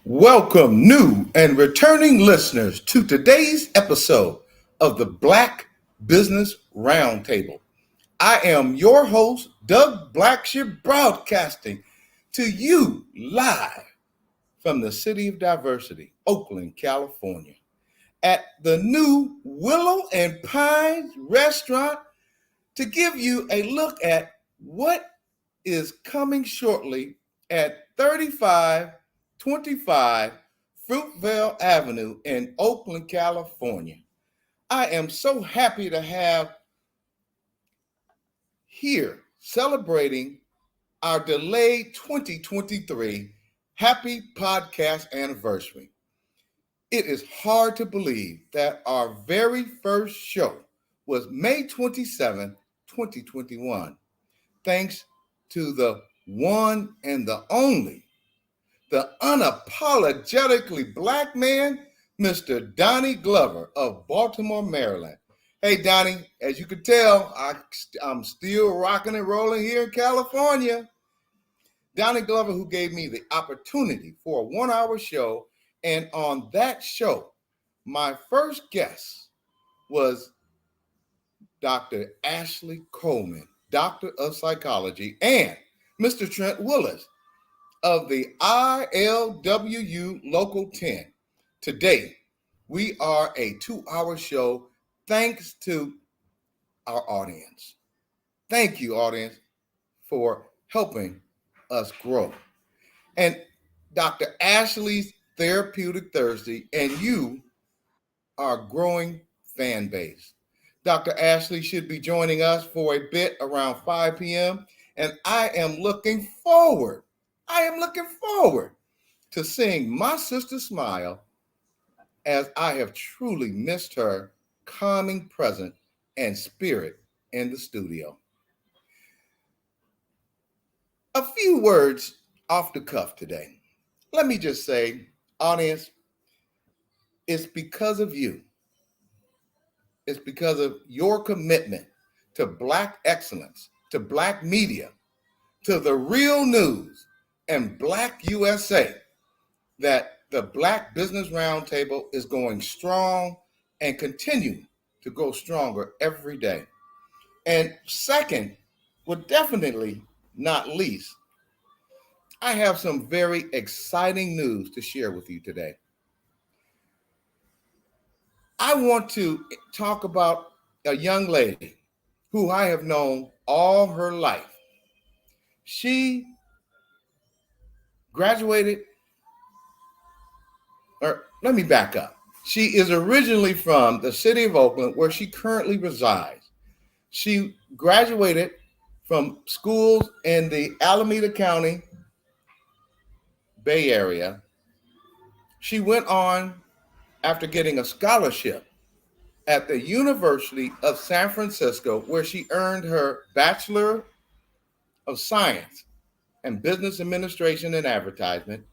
Welcome, new and returning listeners, to today's episode of the Black Business Roundtable. I am your host, Doug Blacksher, broadcasting to you live from the City of Diversity, Oakland, California, at the new Willows PINE restaurant to give you a look at what is coming shortly at 3525 Fruitvale Avenue in Oakland, California. I am so happy to have here celebrating our delayed 2023 happy podcast anniversary. It is hard to believe that our very first show was May 27, 2021. Thanks to the one and the only, the unapologetically Black man, Mr. Donnie Glover of Baltimore, Maryland. Hey, Donnie, as you can tell, I'm still rocking and rolling here in California. Donnie Glover, who gave me the opportunity for a 1-hour show. And on that show, my first guest was Dr. Ashley Coleman, Doctor of Psychology, and Mr. Trent Willis of the ILWU Local 10. Today, we are a 2-hour show thanks to our audience. Thank you, audience, for helping us grow. And Dr. Ashley's Therapeutic Thursday, and you are a growing fan base. Dr. Ashley should be joining us for a bit around 5 p.m. And I am looking forward to seeing my sister smile, as I have truly missed her calming presence and spirit in the studio. A few words off the cuff today. Let me just say, audience, it's because of you. It's because of your commitment to Black excellence, to Black media, to the real news, and Black USA that the Black Business Roundtable is going strong and continue to go stronger every day. And second, but definitely not least, I have some very exciting news to share with you today. I want to talk about a young lady who I have known all her life. She graduated, or let me back up. She is originally from the city of Oakland, where she currently resides. She graduated from schools in the Alameda County Bay Area. She went on after getting a scholarship at the University of San Francisco, where she earned her Bachelor of Science in Business Administration and Advertisement.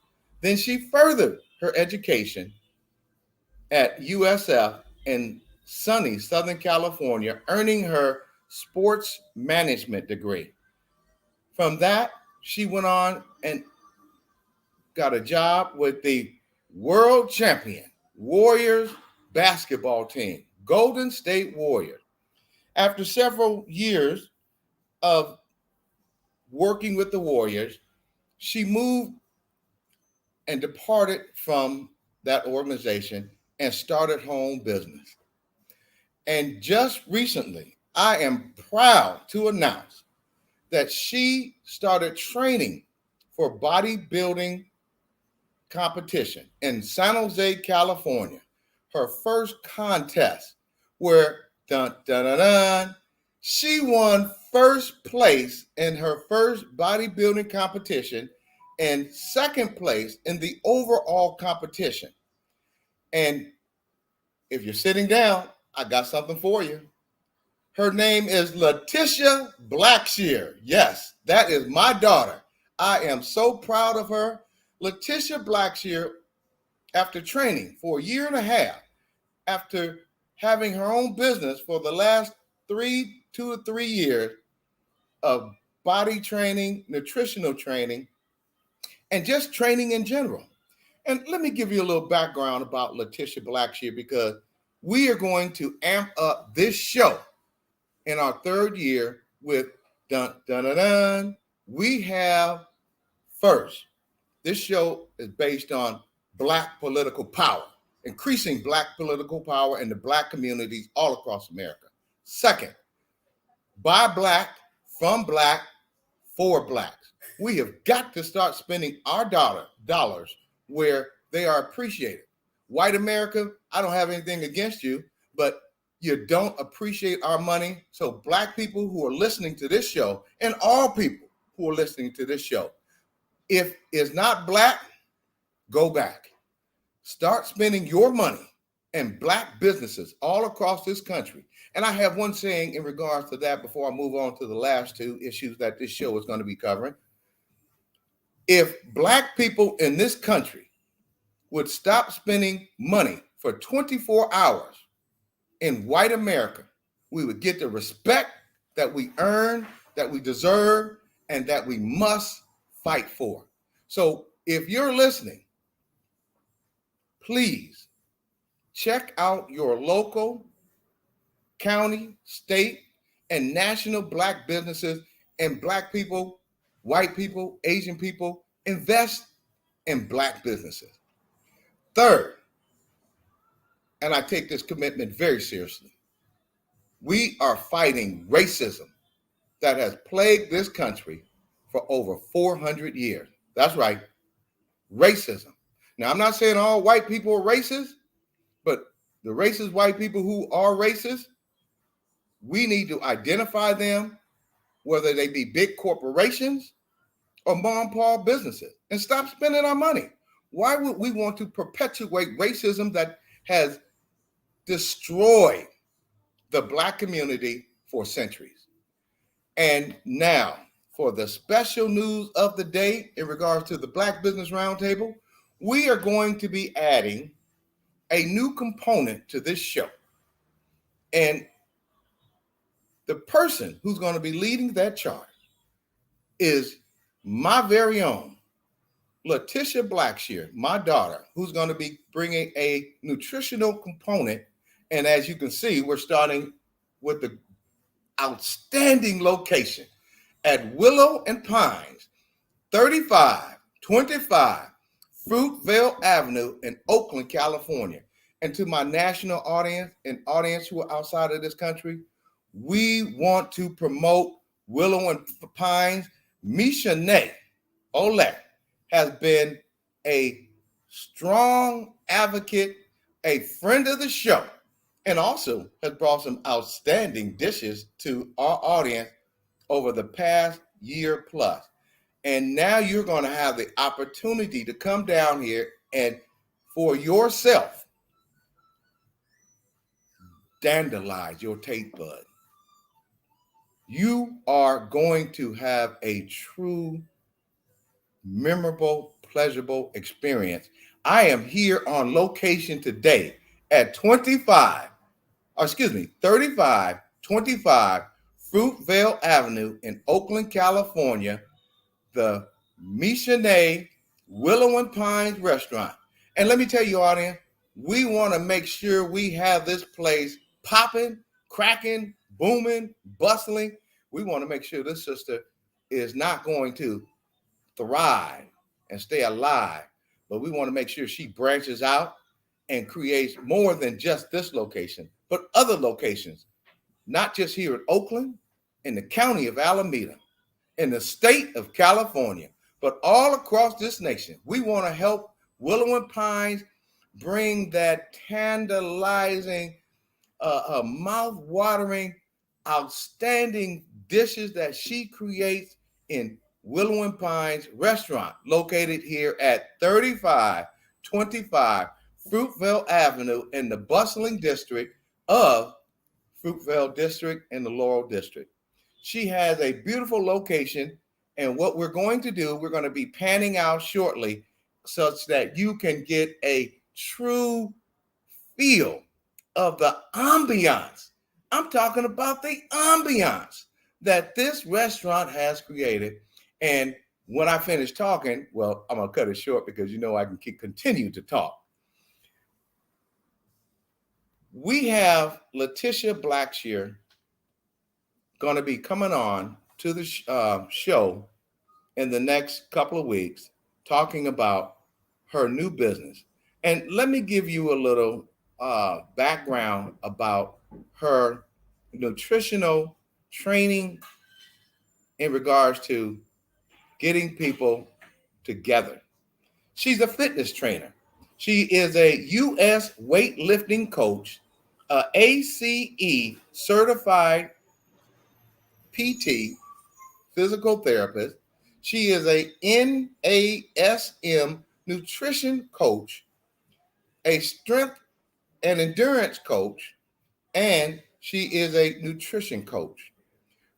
Then she furthered her education at USF in sunny Southern California, earning her sports management degree. From that, she went on and got a job with the world champion Warriors basketball team, Golden State Warriors. After several years of working with the Warriors, she moved and departed from that organization and started her own business. And just recently, I am proud to announce that she started training for bodybuilding competition in San Jose, California. Her first contest where she won first place in her first bodybuilding competition and second place in the overall competition. And if you're sitting down, I got something for you. Her name is Letitia Blacksher. Yes, that is my daughter. I am so proud of her. Letitia Blacksher, after training for a year and a half, after having her own business for the last 2 to 3 years of body training, nutritional training, and just training in general, And let me give you a little background about Letitia Blacksher, because we are going to amp up this show in our third year with dun dun dun dun. We have first, this show is based on Black political power, increasing Black political power in the Black communities all across America. Second, by Black, from Black, for Blacks. We have got to start spending our dollars where they are appreciated. White America, I don't have anything against you, but you don't appreciate our money. So Black people who are listening to this show, and all people who are listening to this show, if it's not Black, go back. Start spending your money in Black businesses all across this country. And I have one saying in regards to that before I move on to the last two issues that this show is going to be covering. If Black people in this country would stop spending money for 24 hours in white America, we would get the respect that we earn, that we deserve, and that we must fight for. So if you're listening, please check out your local, county, state, and national Black businesses, and Black people, white people, Asian people, invest in Black businesses. Third, and I take this commitment very seriously, we are fighting racism that has plagued this country for over 400 years. That's right, racism. Now, I'm not saying all white people are racist, but the racist white people who are racist, we need to identify them, whether they be big corporations or mom and pop businesses, and stop spending our money. Why would we want to perpetuate racism that has destroyed the Black community for centuries? And now, for the special news of the day in regards to the Black Business Roundtable, we are going to be adding a new component to this show. And the person who's going to be leading that charge is my very own Letitia Blacksher, my daughter, who's going to be bringing a nutritional component. And as you can see, we're starting with the outstanding location at Willows Pines, 3525 Fruitvale Avenue in Oakland, California. And to my national audience and audience who are outside of this country, we want to promote Willows Pines. Michauxnee has been a strong advocate, a friend of the show, and also has brought some outstanding dishes to our audience over the past year plus. And now you're going to have the opportunity to come down here and for yourself dandelize your taste bud. You are going to have a true, memorable, pleasurable experience. I am here on location today at 3525 Fruitvale Avenue in Oakland, California, the Michauxnee Willows Pines restaurant. And let me tell you, audience, we want to make sure we have this place popping, cracking, booming, bustling. We want to make sure this sister is not going to thrive and stay alive, but we want to make sure she branches out and creates more than just this location, but other locations, not just here in Oakland, in the county of Alameda, in the state of California, but all across this nation. We want to help Willows Pines bring that tantalizing, mouth-watering, outstanding dishes that she creates in Willows Pines restaurant, located here at 3525 Fruitvale Avenue in the bustling district of Fruitvale District and the Laurel District. She has a beautiful location, and what we're going to do, we're going to be panning out shortly such that you can get a true feel of the ambiance. I'm talking about the ambiance that this restaurant has created. And when I finish talking, well, I'm going to cut it short because I can continue to talk. We have Letitia Blacksher going to be coming on to the show in the next couple of weeks talking about her new business. And let me give you a little background about her nutritional training in regards to getting people together. She's a fitness trainer. She is a U.S. weightlifting coach, a ACE certified PT, physical therapist. She is a NASM nutrition coach, a strength and endurance coach, and she is a nutrition coach.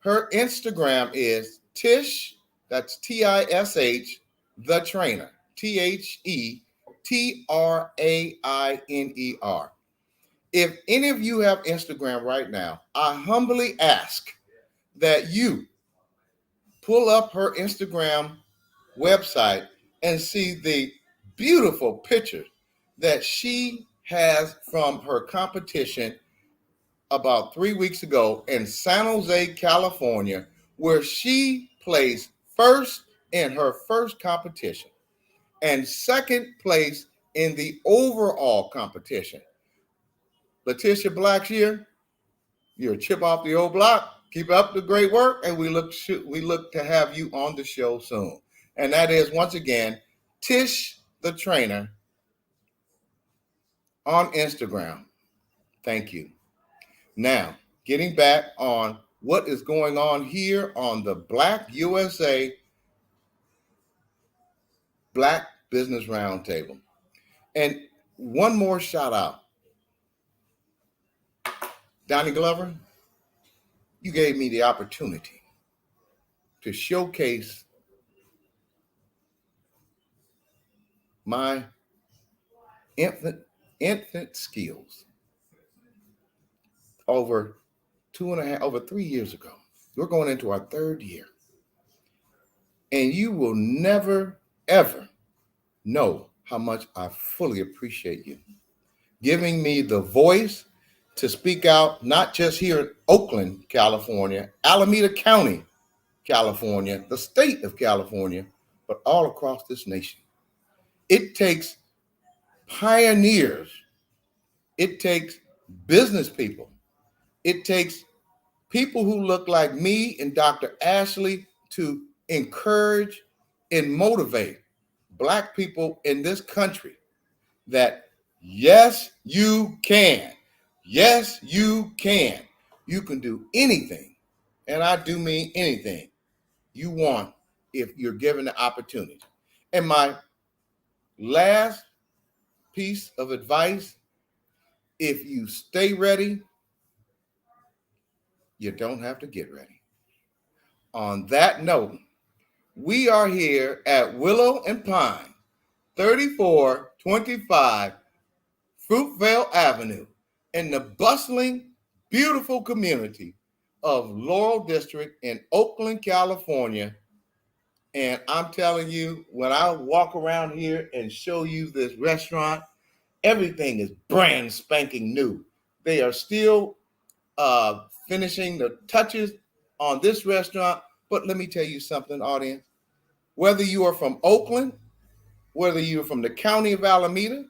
Her Instagram is Tish, that's TISH, the trainer, THETRAINER. If any of you have Instagram right now, I humbly ask that you pull up her Instagram website and see the beautiful pictures that she has from her competition about 3 weeks ago in San Jose, California, where she placed first in her first competition and second place in the overall competition. Letitia Blacksher, you're a chip off the old block. Keep up the great work, and we look to have you on the show soon. And that is, once again, Tish the Trainer on Instagram. Thank you. Now, getting back on what is going on here on the Black USA Black Business Roundtable. And one more shout out. Donnie Glover, you gave me the opportunity to showcase my infant skills over 3 years ago. We're going into our third year. And you will never, ever know how much I fully appreciate you giving me the voice to speak out, not just here in Oakland, California, Alameda County, California, the state of California, but all across this nation. It takes pioneers. It takes business people. It takes people who look like me and Dr. Ashley to encourage and motivate Black people in this country that yes, you can. Yes, you can. You can do anything, and I do mean anything you want if you're given the opportunity. And my last piece of advice, if you stay ready, you don't have to get ready. On that note, we are here at Willow and Pine, 3425 Fruitvale Avenue, in the bustling, beautiful community of Laurel District in Oakland, California. And I'm telling you, when I walk around here and show you this restaurant, everything is brand spanking new. They are still finishing the touches on this restaurant. But let me tell you something, audience. Whether you are from Oakland, whether you're from the county of Alameda,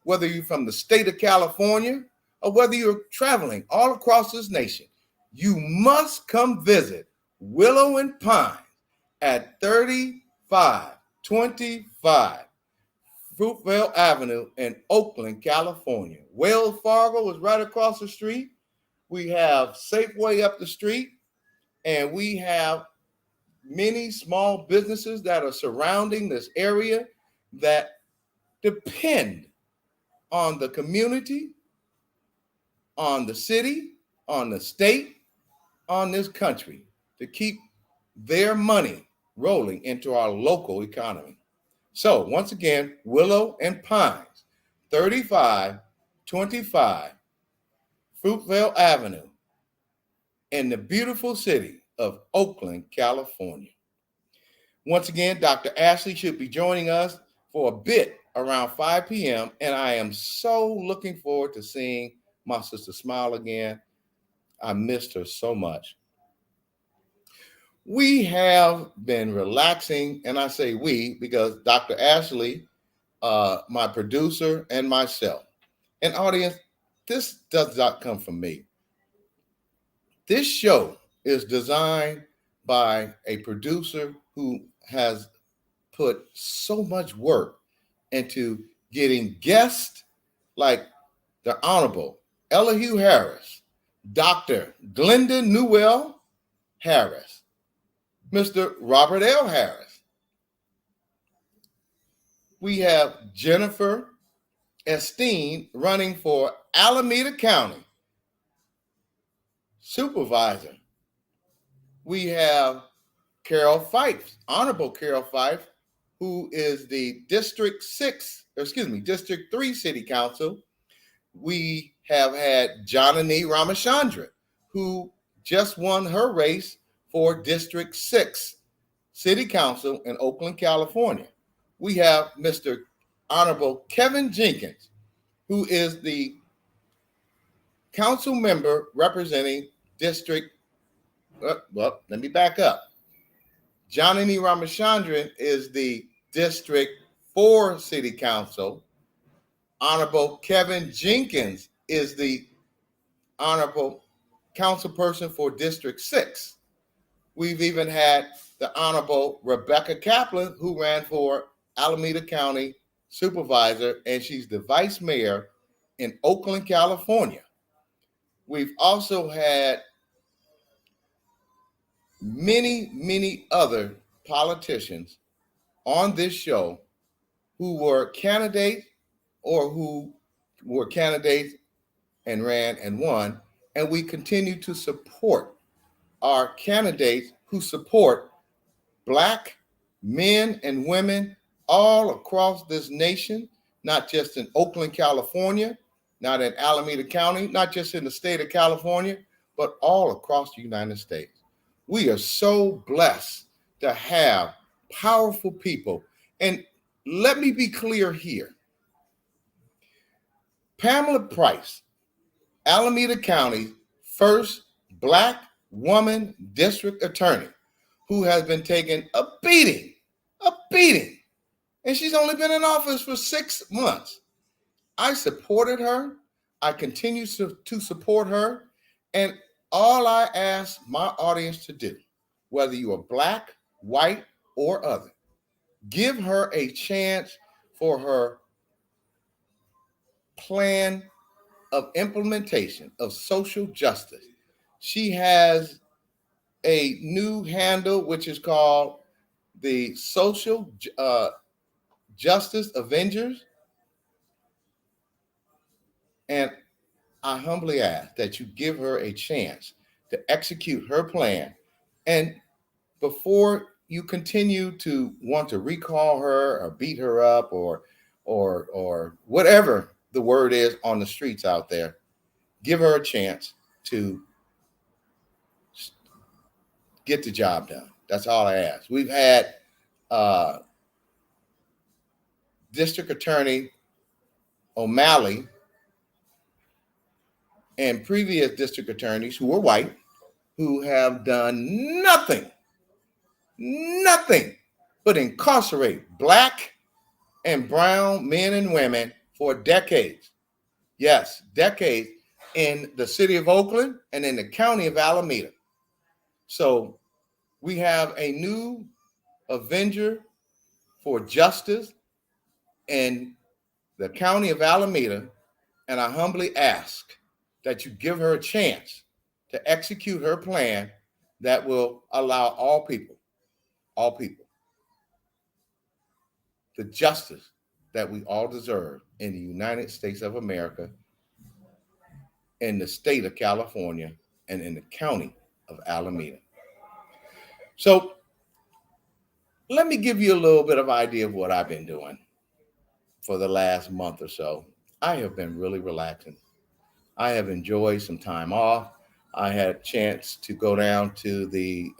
whether you're from the state of California, or whether you're traveling all across this nation, you must come visit Willow and Pine at 3525 Fruitvale Avenue in Oakland, California. Wells Fargo is right across the street. We have Safeway up the street, and we have many small businesses that are surrounding this area that depend on the community, on the city, on the state, on this country to keep their money rolling into our local economy. So once again, Willow and Pines, 3525 Fruitvale Avenue in the beautiful city of Oakland, California. Once again, Dr. Ashley should be joining us for a bit around 5 p.m. And I am so looking forward to seeing my sister smile again. I missed her so much. We have been relaxing, and I say we because Dr. Ashley, my producer, and myself. And audience, this does not come from me. This show is designed by a producer who has put so much work into getting guests like the Honorable Elihu Harris, Dr. Glenda Newell Harris, Mr. Robert L. Harris. We have Jennifer Esteen running for Alameda County Supervisor. We have Carol Fife, Honorable Carol Fife, who is the District 3 City Council. We have had Janani Ramachandran, who just won her race for District 6 City Council in Oakland, California. We have Mr. Honorable Kevin Jenkins, who is the council member representing District, well, let me back up. Janani Ramachandran is the District 4 City Council. Honorable Kevin Jenkins is the Honorable Councilperson for District 6. We've even had the Honorable Rebecca Kaplan, who ran for Alameda County Supervisor, and she's the Vice Mayor in Oakland, California. We've also had many other politicians on this show who were candidates or who were candidates and ran and won. And we continue to support our candidates who support Black men and women all across this nation, not just in Oakland, California, not in Alameda County, not just in the state of California, but all across the United States. We are so blessed to have powerful people. And let me be clear here. Pamela Price, Alameda County's first Black woman district attorney, who has been taking a beating, and she's only been in office for 6 months. I supported her. I continue to support her. And all I ask my audience to do, whether you are Black, white, or other, give her a chance for her plan of implementation of social justice. She has a new handle, which is called the Social Justice Avengers. And I humbly ask that you give her a chance to execute her plan. And before you continue to want to recall her or beat her up or whatever the word is on the streets out there, give her a chance to get the job done. That's all I ask. We've had District Attorney O'Malley and previous district attorneys who were white, who have done nothing but incarcerate Black and brown men and women for decades. Yes, decades in the city of Oakland and in the county of Alameda. So we have a new avenger for justice in the county of Alameda, and I humbly ask that you give her a chance to execute her plan that will allow all people, the justice that we all deserve in the United States of America, in the state of California, and in the county of Alameda. So let me give you a little bit of idea of what I've been doing for the last month or so. I have been really relaxing. I have enjoyed some time off. I had a chance to go down to the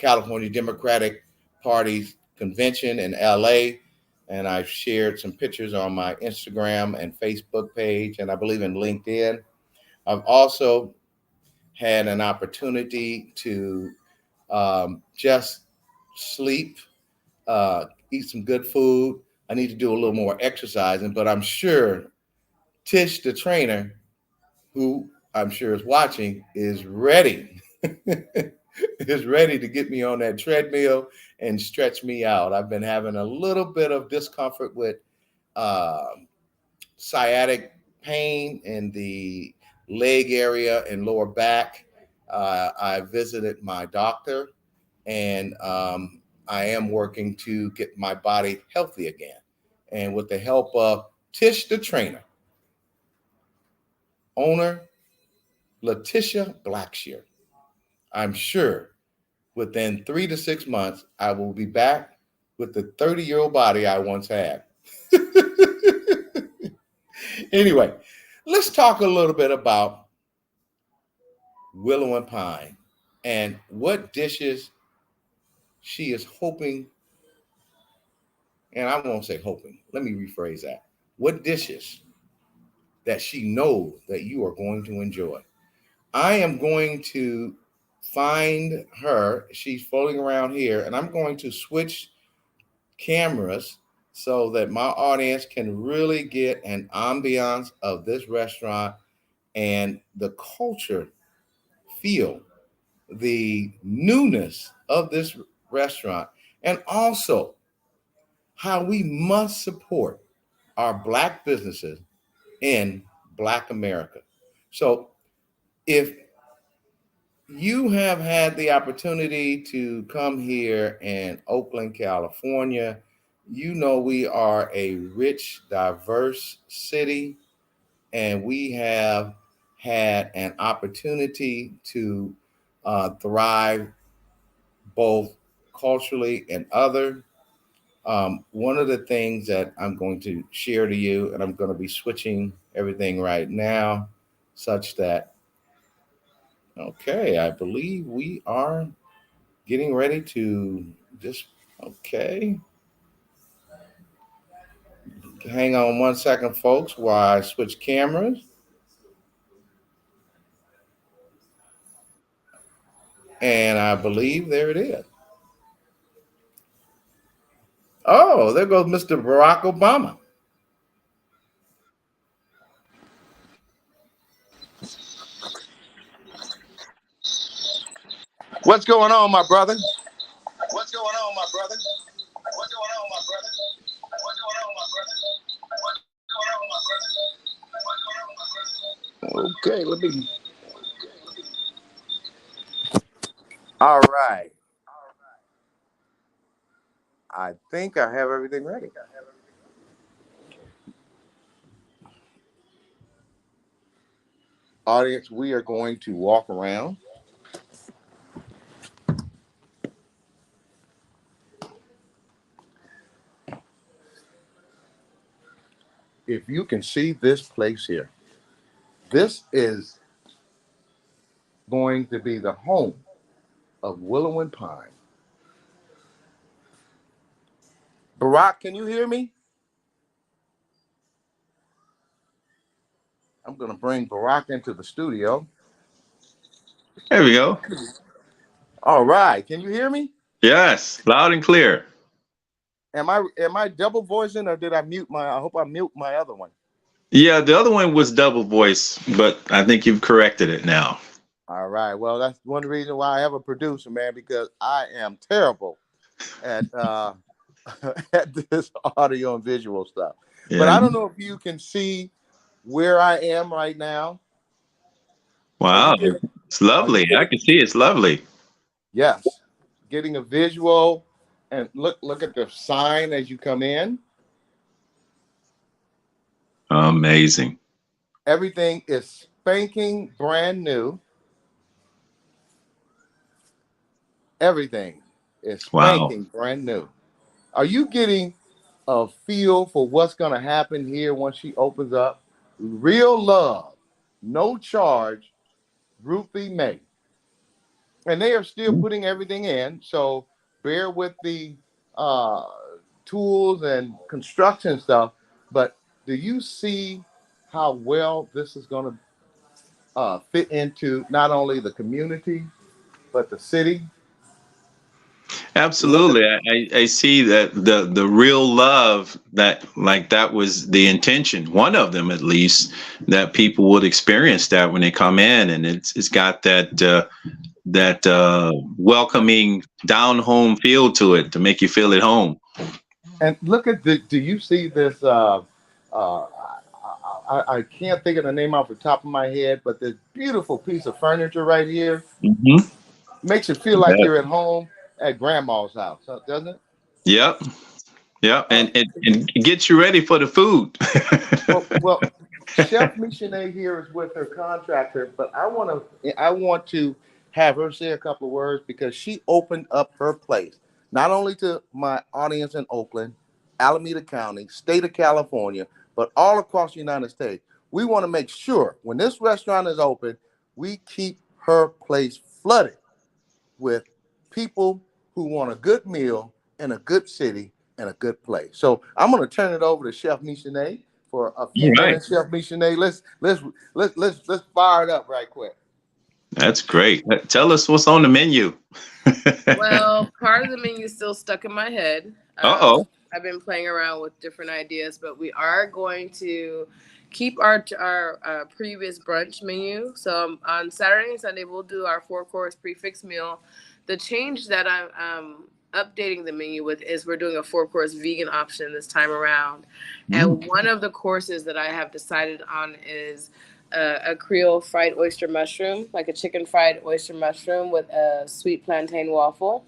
California Democratic party convention in LA, and I've shared some pictures on my Instagram and Facebook page, and I believe in LinkedIn. I've also had an opportunity to just sleep, eat some good food. I need to do a little more exercising, but I'm sure Tish, the trainer, who I'm sure is watching, is ready. Is ready to get me on that treadmill and stretch me out. I've been having a little bit of discomfort with uh, sciatic pain in the leg area and lower back. I visited my doctor, and I am working to get my body healthy again. And with the help of Tish, the trainer, owner Letitia Blacksher, I'm sure within 3 to 6 months, I will be back with the 30-year-old body I once had. Anyway, let's talk a little bit about Willow and Pine and what dishes she is hoping, and I won't say hoping, let me rephrase that. What dishes that she knows that you are going to enjoy. I am going to find her. She's floating around here, and I'm going to switch cameras so that my audience can really get an ambiance of this restaurant and the culture feel, the newness of this restaurant, and also how we must support our Black businesses in Black America. So if you have had the opportunity to come here in Oakland, California, you know we are a rich, diverse city, and we have had an opportunity to thrive both culturally and other. One of the things that I'm going to share to you, and I'm going to be switching everything right now, such that, okay, I believe we are getting ready to just, okay. Hang on 1 second, folks, while I switch cameras. And I believe there it is. Oh, there goes Mr. Barack Obama. What's going on, my brother? What's going on, my brother? What's going on, my brother? What's going on, my brother? What's going on, my brother? What's going on, my brother? Okay, let me. All right. I think I have everything ready. Audience, we are going to walk around. If you can see this place here, this is going to be the home of Willow and Pine. Barack, can you hear me? I'm going to bring Barack into the studio. There we go. All right. Can you hear me? Yes, loud and clear. Am I double voicing, or did I mute my? I hope I mute my other one. Yeah, the other one was double voice, but I think you've corrected it now. All right. Well, that's one reason why I have a producer, man, because I am terrible at at this audio and visual stuff. But Yeah. I don't know if you can see where I am right now. Are you Wow, getting? it's Are you lovely. I getting? can see it's lovely. Yes, getting a visual, and look at the sign as you come in. Amazing. Everything is spanking brand new. Everything is Wow. spanking brand new. Are you getting a feel for what's going to happen here once she opens up? Real love, no charge, Ruthie May. And they are still putting everything in. So bear with the uh, tools and construction stuff, but do you see how well this is going to fit into not only the community but the city? Look at Absolutely. I see that the real love that like that was the intention, one of them at least, that people would experience that when they come in, and it's got that welcoming down home feel to it to make you feel at home. and look at the. Do you see this? I can't think of the name off the top of my head, but this beautiful piece of furniture right here Hmm. makes you feel like you're at home at grandma's house, doesn't it? Yep. Yep. Uh, And get you ready for the food. well, Chef Michauxnee here is with her contractor, but I want to have her say a couple of words because she opened up her place not only to my audience in Oakland, Alameda County, state of California, but all across the United States. We want to make sure when this restaurant is open, we keep her place flooded with people who want a good meal in a good city and a good place. So I'm going to turn it over to Chef Michauxnee for a All few right. minutes. Chef Michauxnee, let's fire it up right quick. That's great. Tell us what's on the menu. Well, part of the menu is still stuck in my head. Uh-oh. I've been playing around with different ideas, but we are going to keep our previous brunch menu. So on Saturday and Sunday, we'll do our 4-course prefix meal. The change that I'm updating the menu with is we're doing a 4-course vegan option this time around. Mm. And one of the courses that I have decided on is a Creole fried oyster mushroom, like a chicken fried oyster mushroom with a sweet plantain waffle.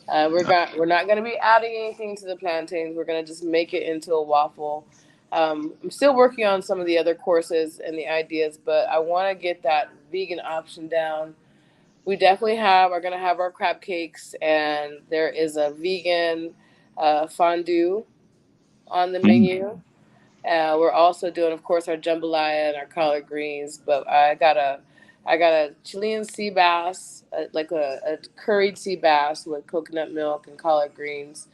We're not gonna be adding anything to the plantains. We're gonna just make it into a waffle. I'm still working on some of the other courses and the ideas, but I want to get that vegan option down. We definitely are gonna have our crab cakes, and there is a vegan fondue on the Mm. menu. We're also doing, of course, our jambalaya and our collard greens. But I got a Chilean sea bass, like a curried sea bass with coconut milk and collard greens,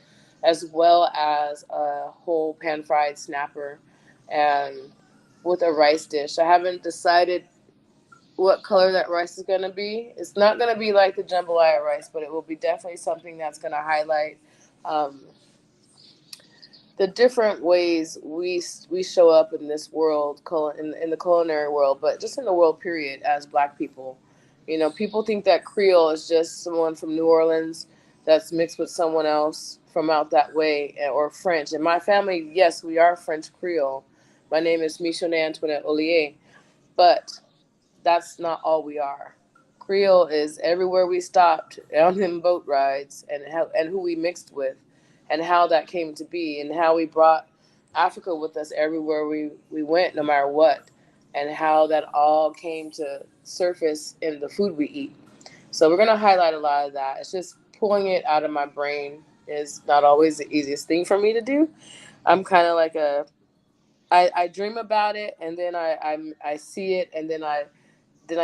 as well as a whole pan fried snapper, and with a rice dish. I haven't decided what color that rice is gonna be. It's not gonna be like the jambalaya rice, but it will be definitely something that's gonna highlight. Um, the different ways we show up in this world, in the culinary world, but just in the world period as Black people. You know, people think that Creole is just someone from New Orleans that's mixed with someone else from out that way, or French. In my family, yes, we are French Creole. My name is Michauxnee Antoinette Ollier, but that's not all we are. Creole is everywhere we stopped on them boat rides, and who we mixed with, and how that came to be, and how we brought Africa with us everywhere we went, no matter what, and how that all came to surface in the food we eat. So we're gonna highlight a lot of that. It's just pulling it out of my brain is not always the easiest thing for me to do. I'm kind of like I dream about it, and then I see it, and then I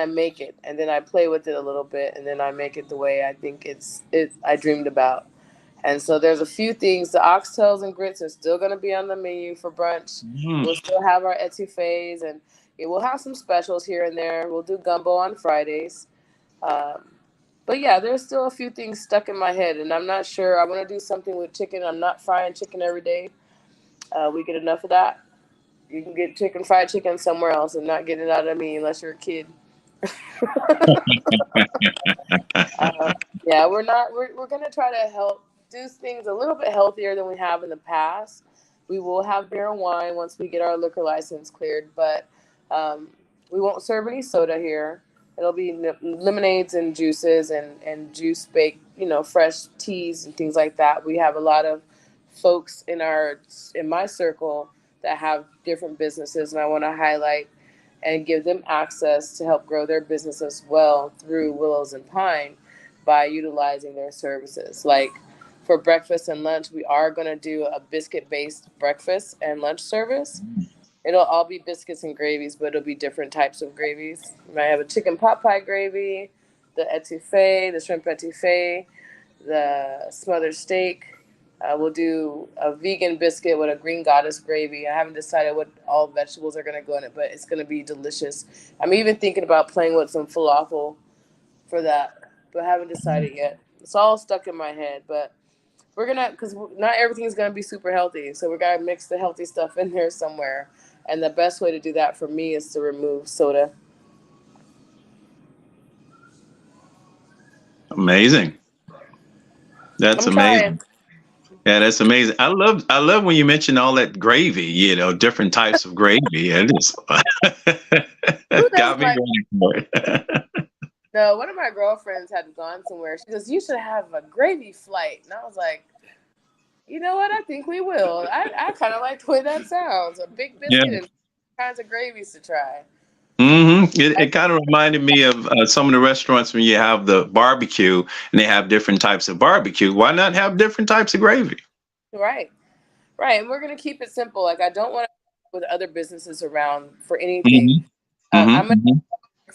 make it, and then I play with it a little bit, and then I make it the way I think it I dreamed about. And so there's a few things. The oxtails and grits are still going to be on the menu for brunch. Mm. We'll still have our etouffees, and we'll have some specials here and there. We'll do gumbo on Fridays. Um, but yeah, there's still a few things stuck in my head, and I'm not sure. I want to do something with chicken. I'm not frying chicken every day. We get enough of that. You can get fried chicken somewhere else and not get it out of me unless you're a kid. uh, yeah, we're not. We're gonna try to help do things a little bit healthier than we have in the past. We will have beer and wine once we get our liquor license cleared, but um, we won't serve any soda here. It'll be lemonades and juices and juice baked, fresh teas and things like that. We have a lot of folks in my circle that have different businesses, and I want to highlight and give them access to help grow their business as well through Willows and Pine by utilizing their services. Like for breakfast and lunch, we are going to do a biscuit based breakfast and lunch service. It'll all be biscuits and gravies, but it'll be different types of gravies. You might have a chicken pot pie gravy, the etouffee, the shrimp etouffee, the smothered steak. We'll do a vegan biscuit with a green goddess gravy. I haven't decided what all vegetables are going to go in it, but it's going to be delicious. I'm even thinking about playing with some falafel for that, but I haven't decided yet. It's all stuck in my head, but we're gonna, because not everything's gonna be super healthy, so we're gonna mix the healthy stuff in there somewhere. And the best way to do that for me is to remove soda. Amazing. That's I'm trying. amazing. Yeah, that's amazing. I love when you mention all that gravy, you know, different types of gravy. It just Who doesn't got me like? going for it. No, one of my girlfriends had gone somewhere. She goes, "You should have a gravy flight," and I was like, "You know what? I think we will." I kind of like the way that sounds. A big Yeah. biscuit and kinds of gravies to try. It kind of reminded me of some of the restaurants when you have the barbecue and they have different types of barbecue. Why not have different types of gravy? Right. Right, and we're gonna keep it simple. Like, I don't want to with other businesses around for anything. Hmm. Hmm. I'm gonna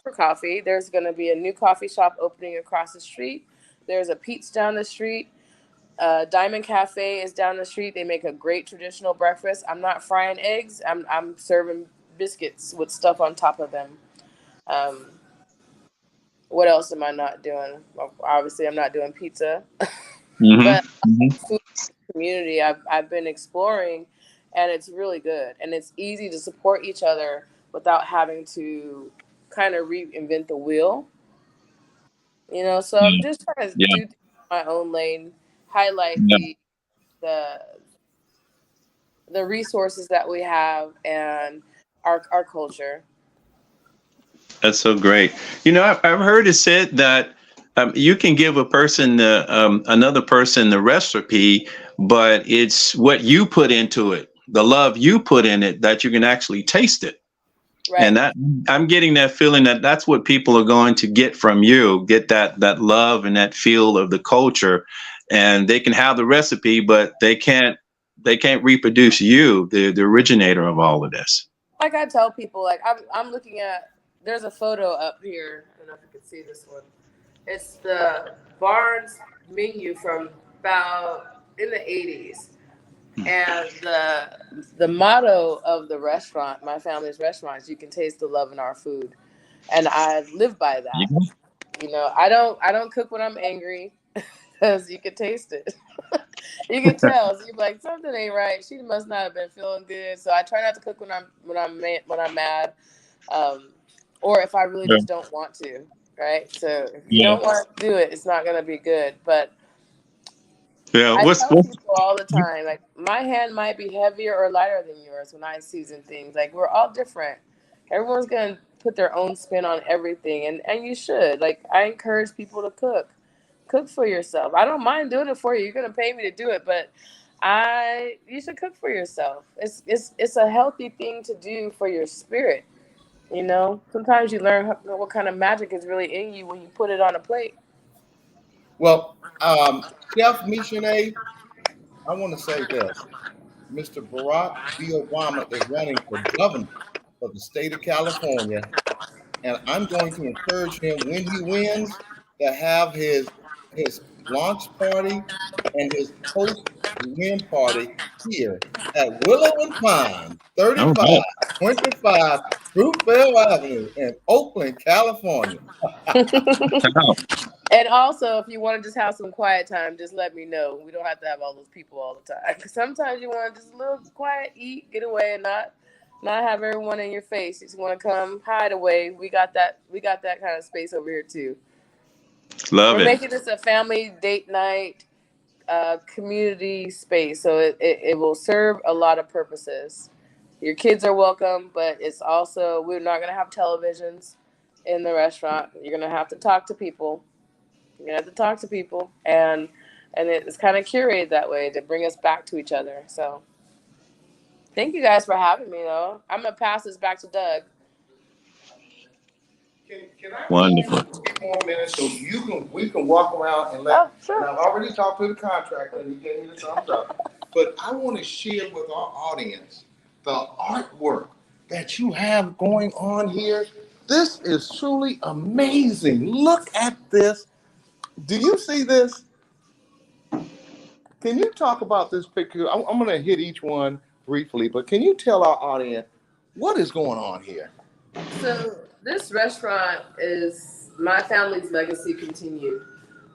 for coffee. There's gonna be a new coffee shop opening across the street. There's a Pete's down the street. Diamond Cafe is down the street. They make a great traditional breakfast. I'm not frying eggs. I'm serving biscuits with stuff on top of them. Um, what else am I not doing? Well, obviously, I'm not doing pizza, Hmm. but food community I've been exploring, and it's really good, and it's easy to support each other without having to kind of reinvent the wheel, so I'm just trying to Yeah. do my own lane, highlight Yeah. the the resources that we have and our culture. That's so great. You know, I've heard it said that you can give a person another person the recipe, but it's what you put into it, the love you put in it, that you can actually taste it. And Right. that I'm getting that feeling that that's what people are going to get from you, get that love and that feel of the culture, and they can have the recipe, but they can't reproduce you, the originator of all of this. Like I tell people, like I'm looking at. There's a photo up here. I don't know if you can see this one. It's the Barnes menu from about in the 80s. And the motto of the restaurant, my family's restaurant, is "You can taste the love in our food," and I live by You that. know? I don't cook when I'm angry because you can taste it. You can tell. So you're like, something ain't right. She must not have been feeling good. So I try not to cook when I'm mad, um, or if I really Yeah. just don't want to. Right. So if you Yeah. don't want to do it, it's not gonna be good. But Yeah. I What's tell what's people all the time, like, my hand might be heavier or lighter than yours when I season things. Like, we're all different. Everyone's gonna put their own spin on everything, and you should. Like, I encourage people to cook. Cook for yourself. I don't mind doing it for you. You're gonna pay me to do it, but you should cook for yourself. It's a healthy thing to do for your spirit. Sometimes you learn what kind of magic is really in you when you put it on a plate. Well, Chef Michauxnee, I want to say this. Mr. Barack B. Obama is running for governor of the state of California, and I'm going to encourage him when he wins to have his launch party and his post win party here at Willow and Pine, all right. 3525 Fruitvale Avenue in Oakland, California. And also, if you want to just have some quiet time, just let me know. We don't have to have all those people all the time. Sometimes you want to just a little quiet, eat, get away, and not have everyone in your face. You just want to come hide away. We got that. We got that kind of space over here too. Love We're it. making this a family date night, community space, so it will serve a lot of purposes. Your kids are welcome, but it's also, we're not gonna have televisions in the restaurant. You're gonna have to talk to people. You have to talk to people, and it's kind of curated that way to bring us back to each other. So thank you guys for having me, though. I'm gonna pass this back to Doug. Can I borrow Wonderful. a few more minutes so we can walk around and let? Oh, sure. And I've already talked to the contractor and he gave me the thumbs up. But I want to share with our audience the artwork that you have going on here. This is truly amazing. Look at this. Do you see this? Can you talk about this picture? I'm going to hit each one briefly, but can you tell our audience what is going on here? So this restaurant is my family's legacy continued.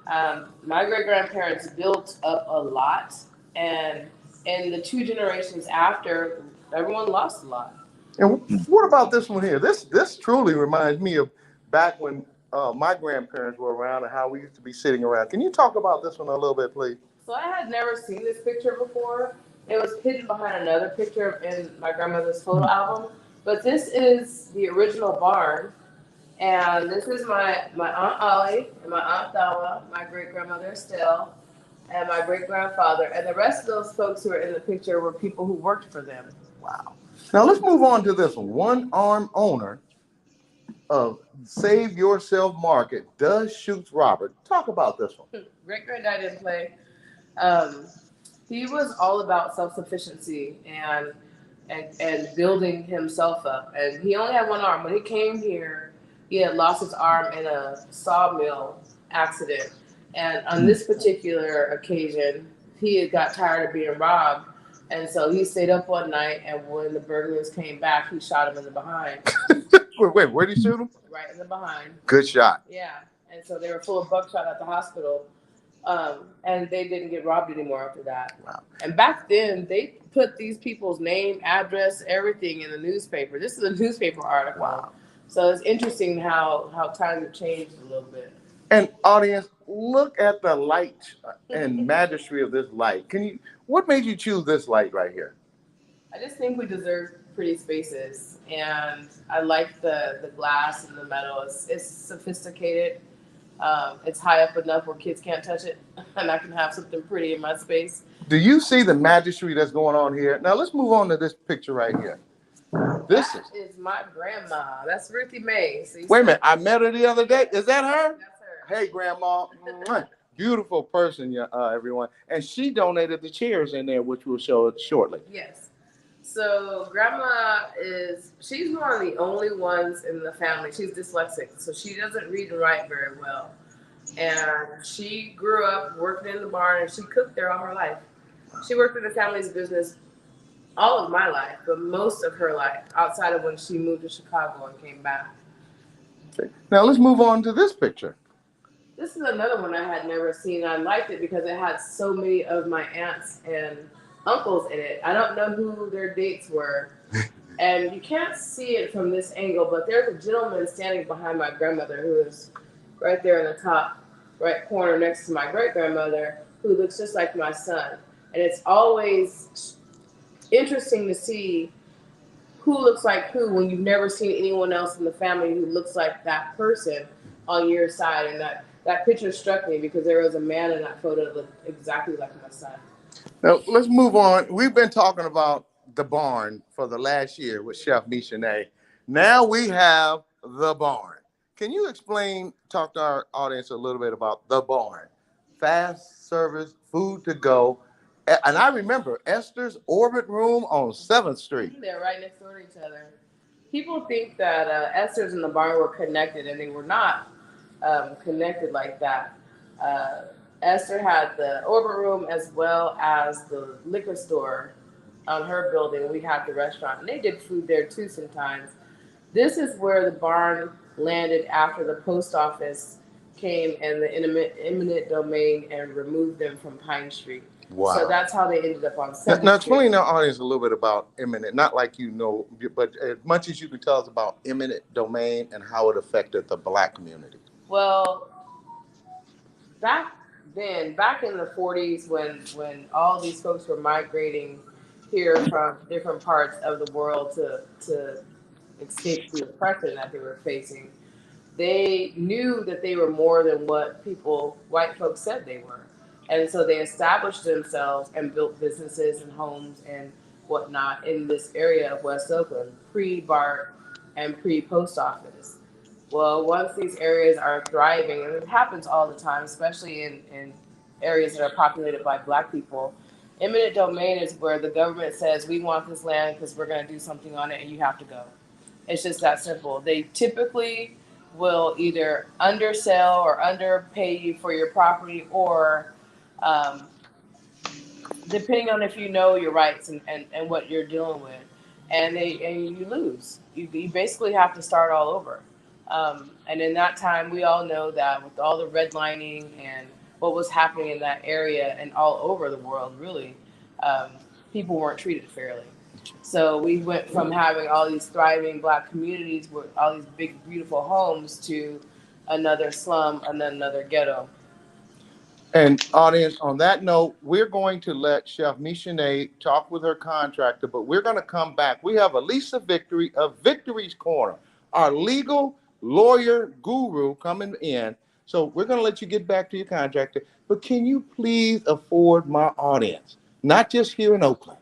My great grandparents built up a lot, and in the two generations after, everyone lost a lot. And what about this one here? This truly reminds me of back when my grandparents were around and how we used to be sitting around. Can you talk about this one a little bit, please? So I had never seen this picture before. It was hidden behind another picture in my grandmother's photo album. But this is the original barn. And this is my Aunt Ollie and my Aunt Thelma, my great-grandmother Estelle, and my great-grandfather. And the rest of those folks who are in the picture were people who worked for them. Wow. Now let's move on to this one. One-arm owner of Save Yourself Market does shoots Robert. Talk about this one. Great-granddad didn't play. He was all about self-sufficiency and building himself up. And he only had one arm. When he came here, he had lost his arm in a sawmill accident. And on this particular occasion, he had got tired of being robbed. And so he stayed up one night, and when the burglars came back, he shot him in the behind. Wait, where did he shoot him? Right in the behind. Good shot. Yeah. And so they were full of buckshot at the hospital. And they didn't get robbed anymore after that. Wow. And back then, they put these people's name, address, everything in the newspaper. This is a newspaper article. Wow. So it's interesting how times have changed a little bit. And audience, look at the light and majesty of this light. What made you choose this light right here? I just think we deserve pretty spaces, and I like the glass and the metal. It's sophisticated. It's high up enough where kids can't touch it, and I can have something pretty in my space. Do you see the majesty that's going on here? Now let's move on to this picture right here. This is my grandma. That's Ruthie Mae. So wait a minute, I met her the other day. Is that her? That's her. Hey, Grandma. Beautiful person, everyone. And she donated the chairs in there, which we'll show shortly. Yes. So Grandma she's one of the only ones in the family. She's dyslexic, so she doesn't read and write very well. And she grew up working in the barn, and she cooked there all her life. She worked in the family's business all of my life, but most of her life, outside of when she moved to Chicago and came back. Okay. Now let's move on to this picture. This is another one I had never seen. I liked it because it had so many of my aunts and uncles in it. I don't know who their dates were. And you can't see it from this angle, but there's a gentleman standing behind my grandmother who is right there in the top right corner next to my great-grandmother, who looks just like my son. And it's always interesting to see who looks like who when you've never seen anyone else in the family who looks like that person on your side. And that picture struck me because there was a man in that photo that looked exactly like my son. Now let's move on. We've been talking about the barn for the last year with Chef Michauxnee. Now we have the barn. Can you talk to our audience a little bit about the barn? Fast service, food to go. And I remember Esther's Orbit Room on 7th Street. They're right next door to each other. People think that Esther's and the barn were connected, and they were not connected like that. Esther had the Orbit Room as well as the liquor store on her building. We had the restaurant, and they did food there too sometimes. This is where the barn landed after the post office came and the eminent domain and removed them from Pine Street. Wow. So that's how they ended up on 7th Now, Street. explain to our audience a little bit about eminent, not like you know, but as much as you can tell us about eminent domain and how it affected the Black community. Well, back in the 40s when all these folks were migrating here from different parts of the world to escape the oppression that they were facing, they knew that they were more than what white folks said they were. And so they established themselves and built businesses and homes and whatnot in this area of West Oakland, pre-BART and pre-post office. Well, once these areas are thriving, and it happens all the time, especially in areas that are populated by Black people, eminent domain is where the government says, we want this land because we're going to do something on it and you have to go. It's just that simple. They typically will either undersell or underpay you for your property or depending on if you know your rights and what you're dealing with, and you lose. You basically have to start all over. And in that time, we all know that with all the redlining and what was happening in that area and all over the world, really, um, people weren't treated fairly. So we went from having all these thriving Black communities with all these big, beautiful homes to another slum and then another ghetto. And audience, on that note, we're going to let Chef Michauxnee talk with her contractor, but we're going to come back. We have Elisa Victory of Victory's Corner, our legal lawyer guru coming in. So we're going to let you get back to your contractor, but can you please afford my audience, not just here in Oakland,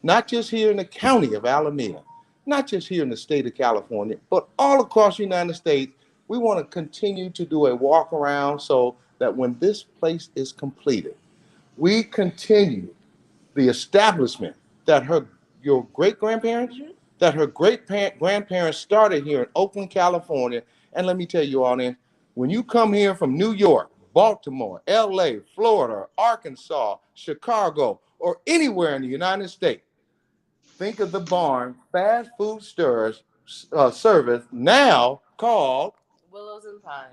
not just here in the county of Alameda, not just here in the state of California, but all across the United States. We want to continue to do a walk around so that when this place is completed, we continue the establishment that your great grandparents, that her great grandparents started here in Oakland, California. And let me tell you all, when you come here from New York, Baltimore, LA, Florida, Arkansas, Chicago, or anywhere in the United States, think of the barn fast food service, now called Willows and Pine.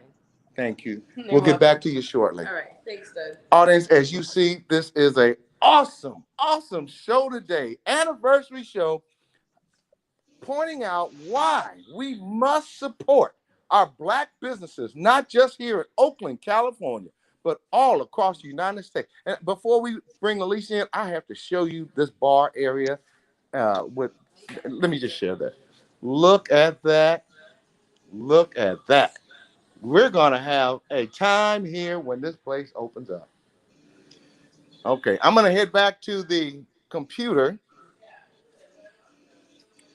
Thank you. We'll get back to you shortly. All right. Thanks, Doug. Audience, as you see, this is a awesome show today. Anniversary show pointing out why we must support our Black businesses, not just here in Oakland, California, but all across the United States. And before we bring Alicia in, I have to show you this bar area. Let me just share that. Look at that. Look at that. We're going to have a time here when this place opens up. Okay, I'm going to head back to the computer.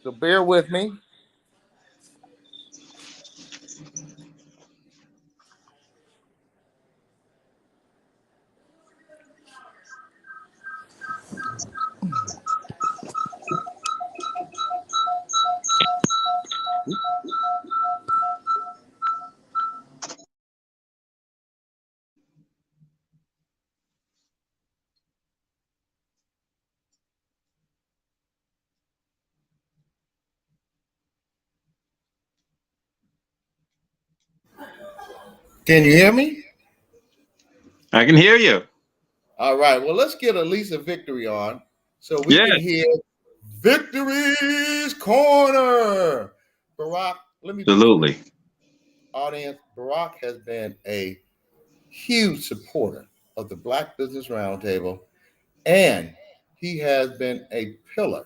So bear with me. Can you hear me? I can hear you. All right. Well, let's get Elisa Victory on so we can hear Victory's Corner. Barack, let me Absolutely. Audience, Barack has been a huge supporter of the Black Business Roundtable, and he has been a pillar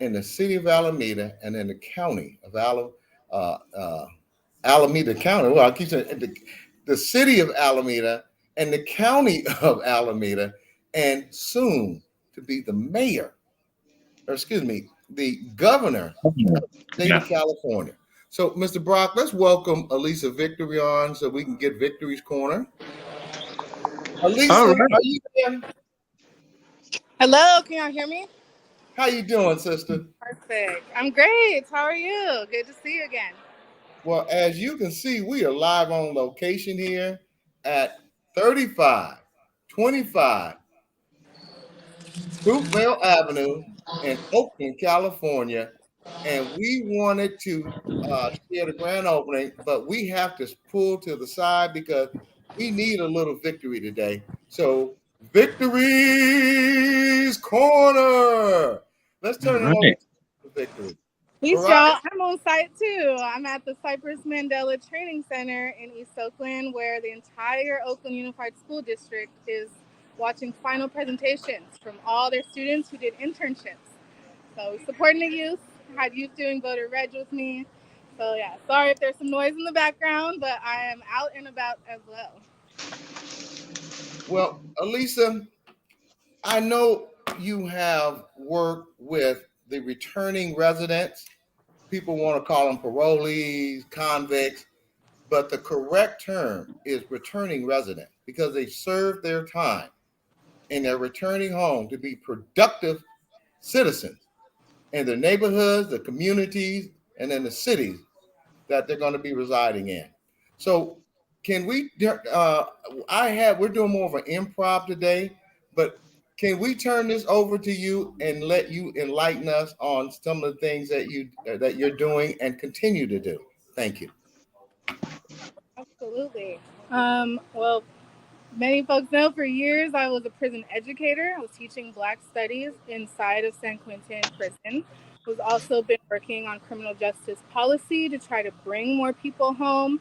in the city of Alameda and in the county of Alameda County. Well, I keep saying the city of Alameda and the county of Alameda, and soon to be the mayor, or excuse me, the governor of the state of California. So, Mr. Brock, let's welcome Elisa Victory on so we can get Victory's Corner. Elisa, are you there? Hello, can y'all hear me? How you doing, sister? Perfect. I'm great. How are you? Good to see you again. Well, as you can see, we are live on location here at 3525 Fruitvale Avenue in Oakland, California. And we wanted to share the grand opening, but we have to pull to the side because we need a little victory today. So, Victory's Corner. Let's turn it over to Victory. Peace, y'all. I'm on site too. I'm at the Cypress Mandela Training Center in East Oakland, where the entire Oakland Unified School District is watching final presentations from all their students who did internships. So supporting the youth, had youth doing voter reg with me. So yeah, sorry if there's some noise in the background, but I am out and about as well. Well, Elisa, I know you have worked with the returning residents. People want to call them parolees, convicts, but the correct term is returning resident because they served their time and they're returning home to be productive citizens in the neighborhoods, the communities, and in the cities that they're going to be residing in. So can we, we're doing more of an improv today, but can we turn this over to you and let you enlighten us on some of the things that you're doing and continue to do? Thank you. Absolutely. Well, many folks know for years I was a prison educator. I was teaching Black studies inside of San Quentin prison. Was also been working on criminal justice policy to try to bring more people home,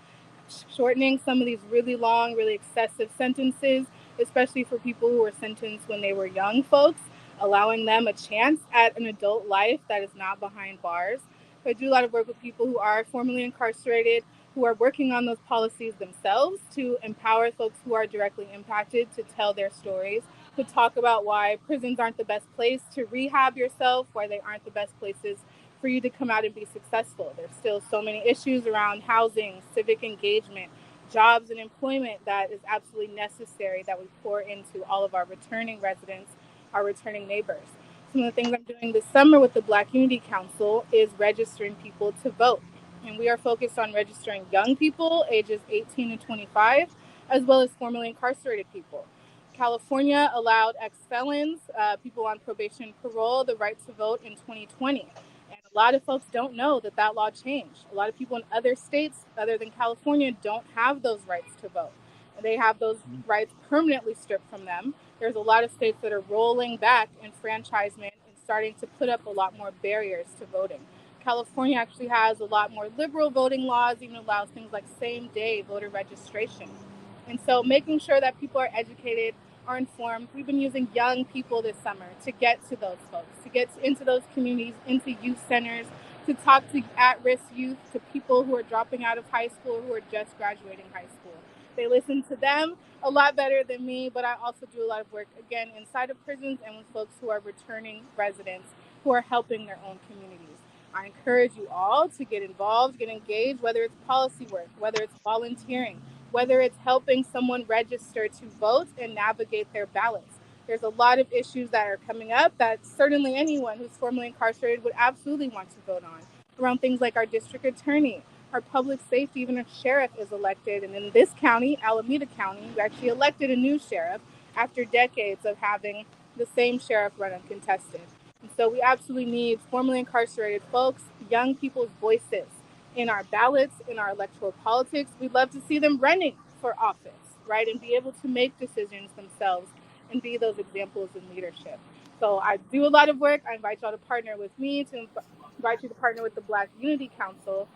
shortening some of these really long, really excessive sentences, especially for people who were sentenced when they were young folks, allowing them a chance at an adult life that is not behind bars. So I do a lot of work with people who are formerly incarcerated, who are working on those policies themselves to empower folks who are directly impacted to tell their stories, to talk about why prisons aren't the best place to rehab yourself, why they aren't the best places for you to come out and be successful. There's still so many issues around housing, civic engagement, jobs, and employment that is absolutely necessary that we pour into all of our returning residents, our returning neighbors. Some of the things I'm doing this summer with the Black Unity Council is registering people to vote. And we are focused on registering young people ages 18 to 25, as well as formerly incarcerated people. California allowed ex-felons, people on probation and parole, the right to vote in 2020. And a lot of folks don't know that that law changed. A lot of people in other states other than California don't have those rights to vote. And they have those rights permanently stripped from them. There's a lot of states that are rolling back enfranchisement and starting to put up a lot more barriers to voting. California actually has a lot more liberal voting laws, even allows things like same-day voter registration. And so making sure that people are educated, are informed. We've been using young people this summer to get to those folks, to get into those communities, into youth centers, to talk to at-risk youth, to people who are dropping out of high school, who are just graduating high school. They listen to them a lot better than me, but I also do a lot of work, again, inside of prisons and with folks who are returning residents who are helping their own communities. I encourage you all to get involved, get engaged, whether it's policy work, whether it's volunteering, whether it's helping someone register to vote and navigate their ballots. There's a lot of issues that are coming up that certainly anyone who's formerly incarcerated would absolutely want to vote on, around things like our district attorney, our public safety, even a sheriff is elected. And in this county, Alameda County, we actually elected a new sheriff after decades of having the same sheriff run uncontested. And so we absolutely need formerly incarcerated folks, young people's voices in our ballots, in our electoral politics. We'd love to see them running for office, right? And be able to make decisions themselves and be those examples in leadership. So I do a lot of work. I invite y'all to partner with me, to invite you to partner with the Black Unity Council.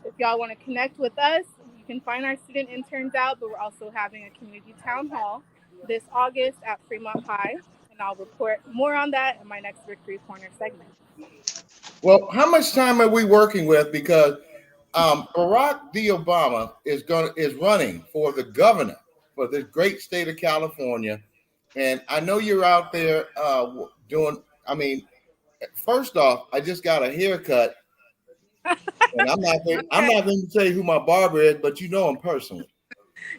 If y'all want to connect with us, you can find our student interns out, but we're also having a community town hall this August at Fremont High, and I'll report more on that in my next Victory Corner segment. Well, how much time are we working with? Because Barack D. Obama is running for the governor for this great state of California, and I know you're out there doing. I mean, first off, I just got a haircut, and I'm not going to say who my barber is, but you know him personally.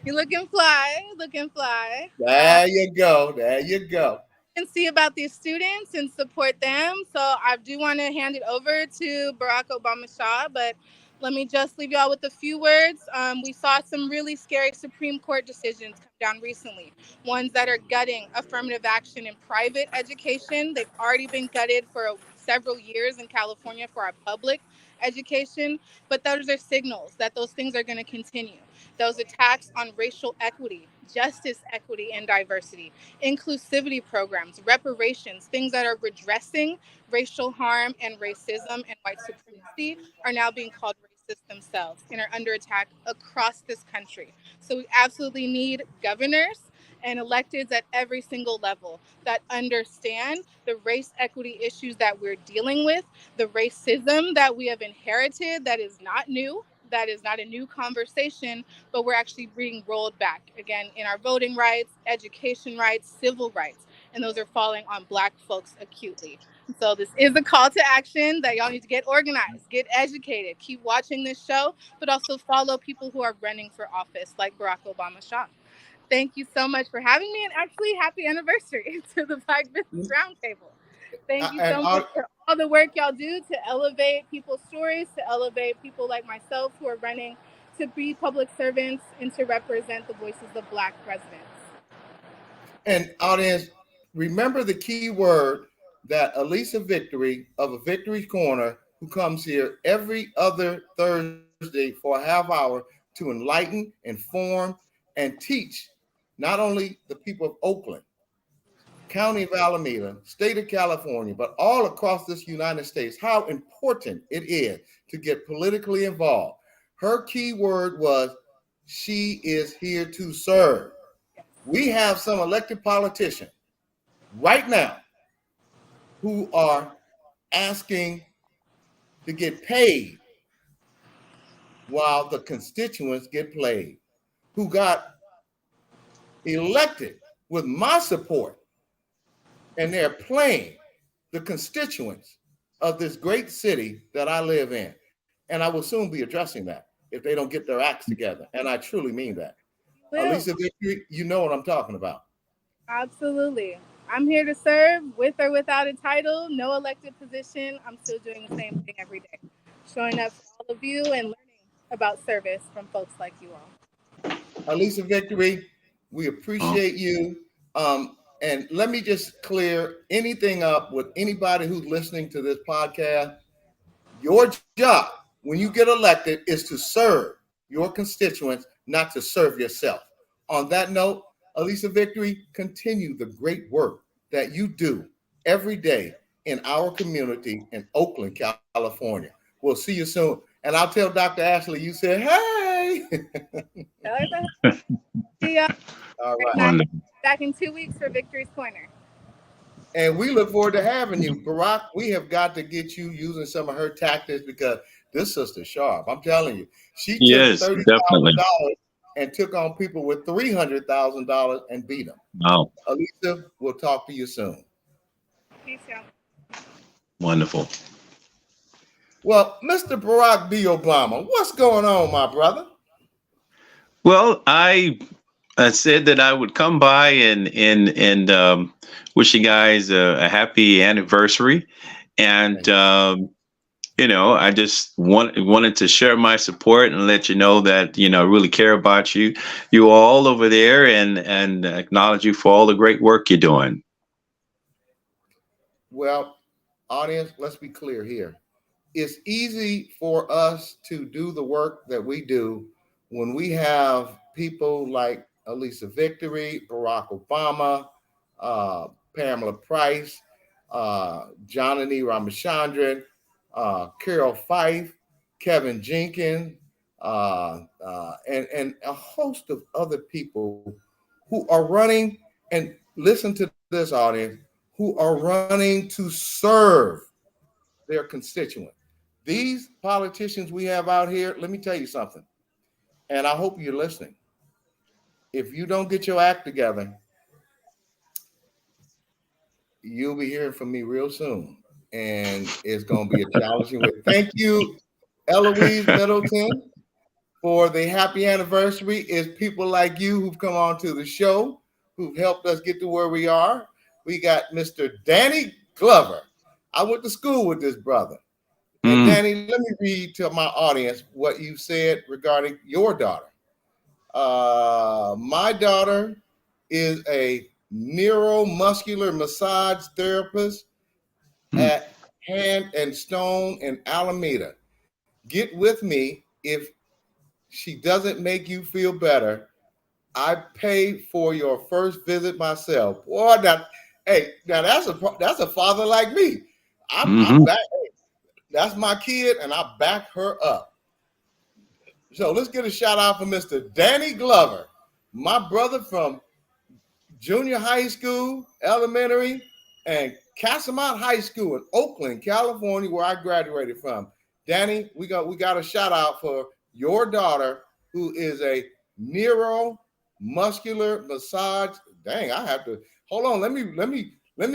You're looking fly, looking fly. There you go. There you go. And see about these students and support them. So I do want to hand it over to Barack Obama Shaw, but let me just leave y'all with a few words. We saw some really scary Supreme Court decisions come down recently, ones that are gutting affirmative action in private education. They've already been gutted for several years in California for our public education, but those are signals that those things are going to continue. Those attacks on racial equity, justice, equity, and diversity, inclusivity programs, reparations, things that are redressing racial harm and racism and white supremacy are now being called racist themselves and are under attack across this country. So we absolutely need governors and electeds at every single level that understand the race equity issues that we're dealing with, the racism that we have inherited that is not new, that is not a new conversation, but we're actually being rolled back again in our voting rights, education rights, civil rights, and those are falling on Black folks acutely. So this is a call to action that y'all need to get organized, get educated, keep watching this show, but also follow people who are running for office like Barack Obama Shaw. Thank you so much for having me, and actually happy anniversary to the Black Business Roundtable. Thank you so much for all the work y'all do to elevate people's stories, to elevate people like myself who are running to be public servants and to represent the voices of Black residents. And audience, remember the key word that Elisa Victory of a Victory Corner, who comes here every other Thursday for a half hour to enlighten, inform, and teach not only the people of Oakland, County of Alameda, state of California, but all across this United States, how important it is to get politically involved. Her key word was, she is here to serve. We have some elected politicians right now who are asking to get paid while the constituents get played, who got elected with my support, and they're playing the constituents of this great city that I live in. And I will soon be addressing that if they don't get their acts together. And I truly mean that. Elisa Victory, you know what I'm talking about. Absolutely. I'm here to serve with or without a title, no elected position. I'm still doing the same thing every day, showing up for all of you and learning about service from folks like you all. Elisa Victory, we appreciate you. And let me just clear anything up with anybody who's listening to this podcast. Your job when you get elected is to serve your constituents, not to serve yourself. On that note, Elisa Victory, continue the great work that you do every day in our community in Oakland, California. We'll see you soon. And I'll tell Dr. Ashley you said, hey. See ya. All right. Back in 2 weeks for Victory's Corner. And we look forward to having you. Barack, we have got to get you using some of her tactics because this sister sharp. I'm telling you. She took $30,000 and took on people with $300,000 and beat them. Wow. Elisa, we'll talk to you soon. Peace out. Wonderful. Well, Mr. Barack B. Obama, what's going on, my brother? Well, I said that I would come by and wish you guys a happy anniversary, and I just wanted to share my support and let you know that I really care about you all over there, and acknowledge you for all the great work you're doing. Well, audience, let's be clear here. It's easy for us to do the work that we do when we have people like Elisa Victory, Barack Obama, Pamela Price, Janani Ramachandran, Carol Fife, Kevin Jenkins, and a host of other people who are running, and listen to this, audience, who are running to serve their constituents. These politicians we have out here, let me tell you something, and I hope you're listening. If you don't get your act together, you'll be hearing from me real soon, and it's going to be a challenging way. Thank you, Eloise Middleton, for the happy anniversary. It's people like you who've come on to the show, who've helped us get to where we are. We got Mr. Danny Glover. I went to school with this brother. And Danny, let me read to my audience what you said regarding your daughter. My daughter is a neuromuscular massage therapist at Hand and Stone in Alameda. Get with me. If she doesn't make you feel better, I pay for your first visit myself. Boy, that's a father like me. I'm back. That's my kid, and I back her up. So let's get a shout out for Mr. Danny Glover, my brother from junior high school, elementary, and Casamount High School in Oakland, California, where I graduated from. Danny, we got a shout out for your daughter, who is a neuromuscular massage. Dang, I have to hold on. Let me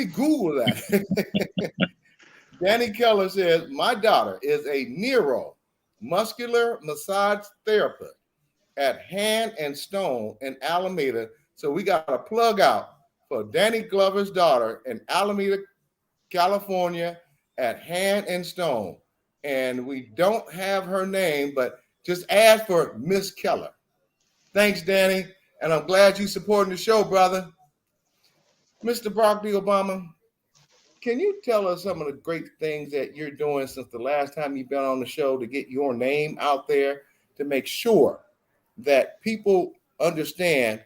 Google that. Danny Keller says, my daughter is a neuromuscular massage therapist at Hand and Stone in Alameda. So we got a plug out for Danny Glover's daughter in Alameda, California at Hand and Stone. And we don't have her name, but just ask for Miss Keller. Thanks, Danny. And I'm glad you're supporting the show, brother. Mr. Barack Obama, can you tell us some of the great things that you're doing since the last time you've been on the show to get your name out there to make sure that people understand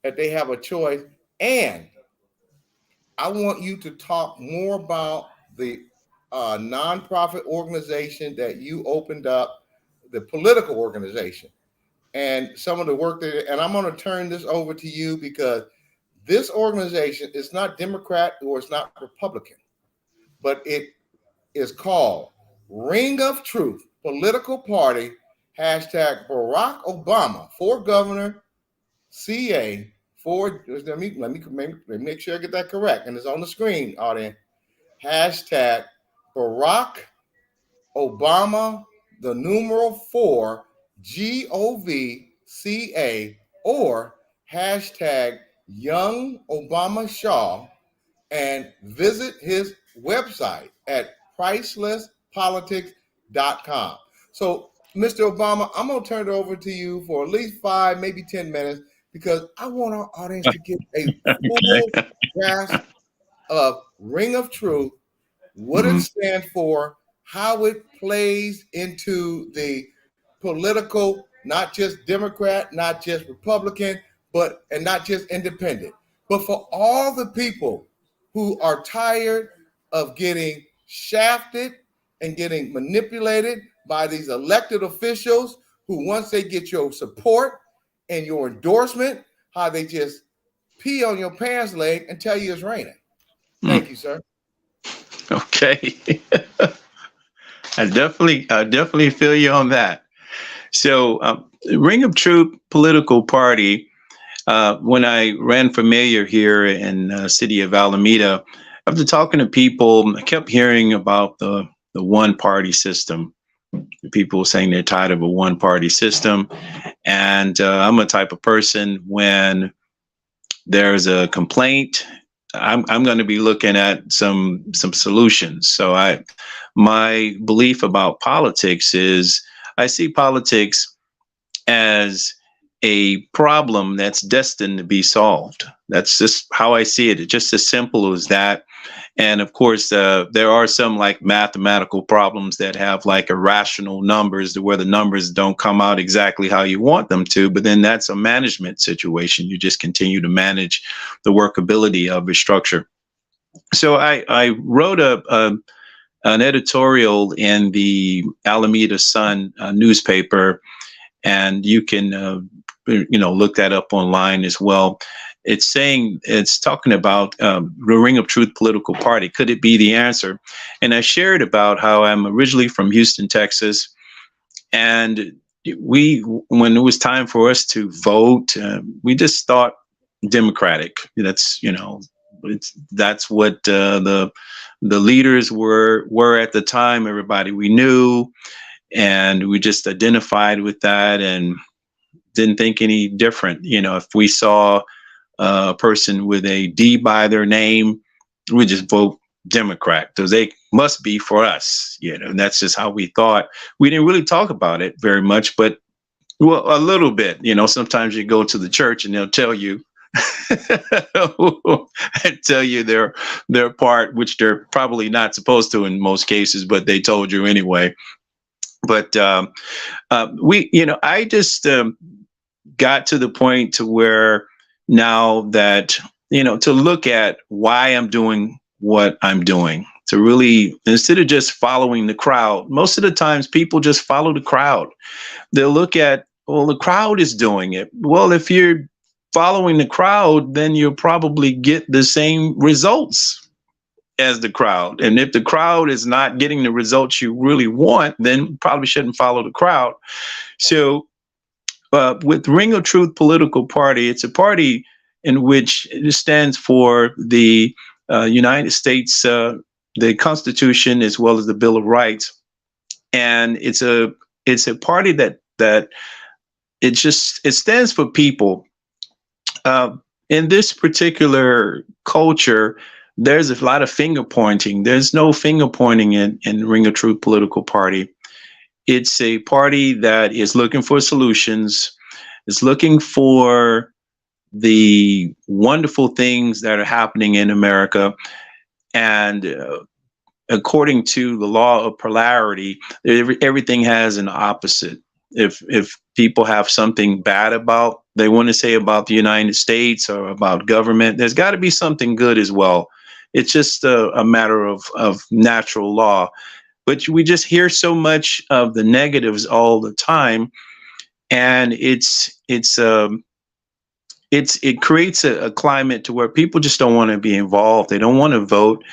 that they have a choice? And I want you to talk more about the nonprofit organization that you opened up, the political organization, and some of the work that, and I'm going to turn this over to you because this organization is not Democrat or it's not Republican, but it is called Ring of Truth Political Party, hashtag Barack Obama for Governor, CA for, let me make sure I get that correct, and it's on the screen, audience. Hashtag Barack Obama, the numeral 4, GOVCA, or hashtag Young Obama Shaw, and visit his website at pricelesspolitics.com. So, Mr. Obama, I'm going to turn it over to you for at least 5, maybe 10 minutes, because I want our audience to get a full grasp of Ring of Truth, what it stands for, how it plays into the political, not just Democrat, not just Republican, and not just independent, but for all the people who are tired of getting shafted and getting manipulated by these elected officials who, once they get your support and your endorsement, how they just pee on your pants leg and tell you it's raining. Thank you, sir. Okay. I definitely feel you on that. So, Ring of Truth Political Party, when I ran for mayor here in the city of Alameda, after talking to people, I kept hearing about the one-party system. People saying they're tired of a one-party system. And I'm a type of person, when there's a complaint, I'm going to be looking at some solutions. So my belief about politics is I see politics as a problem that's destined to be solved. That's just how I see it. It's just as simple as that. And of course, there are some like mathematical problems that have like irrational numbers where the numbers don't come out exactly how you want them to. But then that's a management situation. You just continue to manage the workability of a structure. So I wrote an editorial in the Alameda Sun newspaper, and you can look that up online as well. It's talking about the Ring of Truth Political Party. Could it be the answer? And I shared about how I'm originally from Houston, Texas. And when it was time for us to vote, we just thought Democratic. That's what the leaders were at the time, everybody we knew. And we just identified with that and didn't think any different. If we saw a person with a D by their name, we just vote Democrat because they must be for us. And that's just how we thought. We didn't really talk about it very much, but a little bit. Sometimes you go to the church and they'll tell you, their part, which they're probably not supposed to in most cases, but they told you anyway. But I just got to the point to where now that, to look at why I'm doing what I'm doing, to really, instead of just following the crowd, most of the times people just follow the crowd. They'll look at, well, the crowd is doing it. Well, if you're following the crowd, then you'll probably get the same results as the crowd. And if the crowd is not getting the results you really want, then you probably shouldn't follow the crowd. So with Ring of Truth Political Party, it's a party in which it stands for the United States, the Constitution, as well as the Bill of Rights. And it's a party that it stands for people. In this particular culture, there's a lot of finger pointing. There's no finger pointing in Ring of Truth Political Party. It's a party that is looking for solutions, is looking for the wonderful things that are happening in America. And according to the law of polarity, everything has an opposite. If people have something bad about, they want to say about the United States or about government, there's got to be something good as well. It's just a matter of natural law. But we just hear so much of the negatives all the time, and it creates a climate to where people just don't want to be involved. They don't want to vote,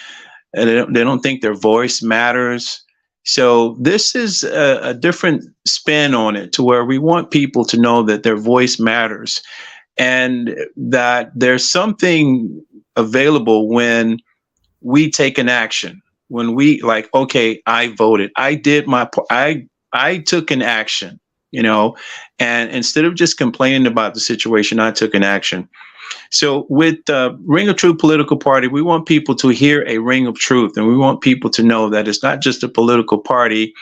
and they don't think their voice matters. So this is a different spin on it, to where we want people to know that their voice matters, and that there's something available when we take an action. When we like, okay, I voted, I did my part, I took an action, and instead of just complaining about the situation, I took an action. So with Ring of Truth Political Party, we want people to hear a ring of truth, and we want people to know that it's not just a political party,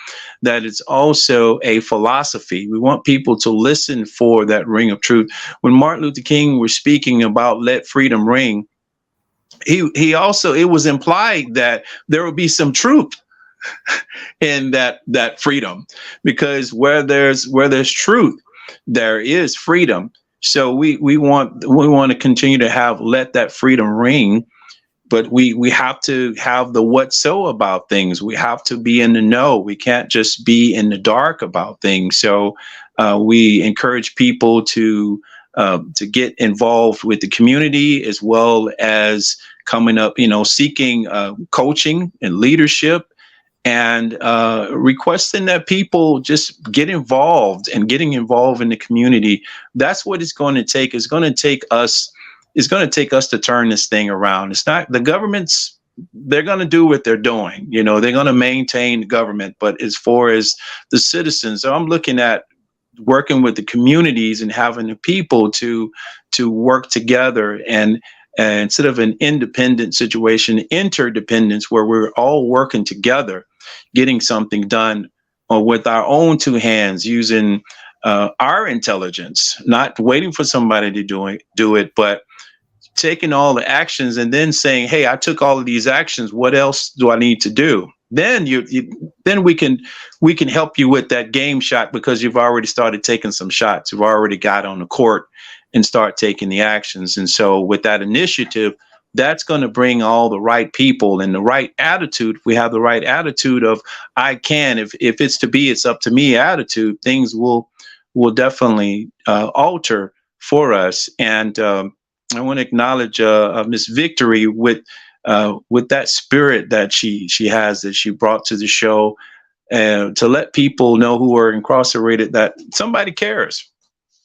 that it's also a philosophy. We want people to listen for that ring of truth. When Martin Luther King was speaking about let freedom ring, he also, it was implied that there would be some truth in that freedom, because where there's truth, there is freedom. So we want to continue to have let that freedom ring, but we have to have the what so about things. We have to be in the know. We can't just be in the dark about things. So we encourage people to get involved with the community, as well as coming up, seeking coaching and leadership, and requesting that people just get involved, and getting involved in the community. That's what it's going to take. It's going to take us to turn this thing around. It's not the government's, they're going to do what they're doing. They're going to maintain government. But as far as the citizens, I'm looking at working with the communities and having the people to work together, and instead of an independent situation, interdependence, where we're all working together, getting something done with our own two hands, using our intelligence, not waiting for somebody to do it, but taking all the actions and then saying, hey, I took all of these actions. What else do I need to do? Then then we can help you with that game shot, because you've already started taking some shots. You've already got on the court and start taking the actions. And so with that initiative, that's going to bring all the right people and the right attitude. If we have the right attitude of I can, if it's to be, it's up to me attitude, things will definitely alter for us. And I want to acknowledge Miss Victory with that spirit that she has, that she brought to the show, to let people know who are incarcerated that somebody cares.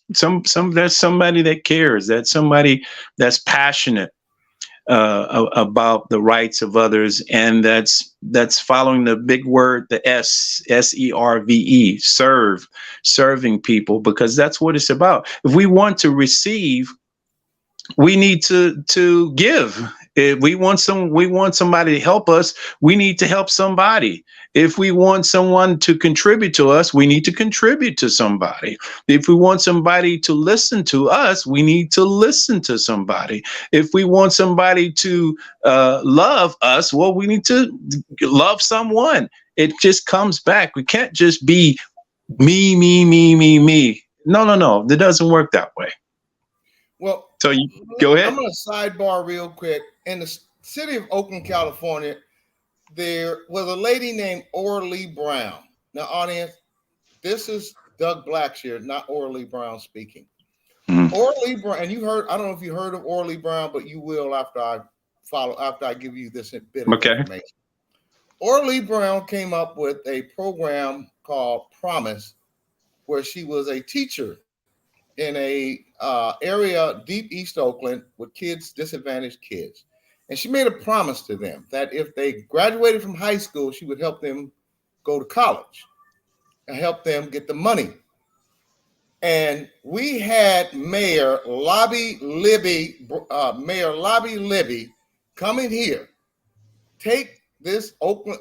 There's somebody that cares. That's somebody that's passionate about the rights of others, and that's following the big word, the SERVE, serving people, because that's what it's about. If we want to receive, we need to give. If we want somebody to help us, we need to help somebody. If we want someone to contribute to us, we need to contribute to somebody. If we want somebody to listen to us, we need to listen to somebody. If we want somebody to love us, well, we need to love someone. It just comes back. We can't just be me, me, me, me, me. No. That doesn't work that way. Well, so you go ahead. I'm going to sidebar real quick. In the city of Oakland, California, there was a lady named Orly Brown. Now, audience, this is Doug Blacksher, not Orly Brown speaking. Mm-hmm. Orly Brown, and I don't know if you heard of Orly Brown, but you will after I give you this bit of information. Orly Brown came up with a program called Promise, where she was a teacher in a area deep East Oakland with disadvantaged kids. And she made a promise to them that if they graduated from high school, she would help them go to college and help them get the money. And we had Mayor Lobby Libby coming here, take this Oakland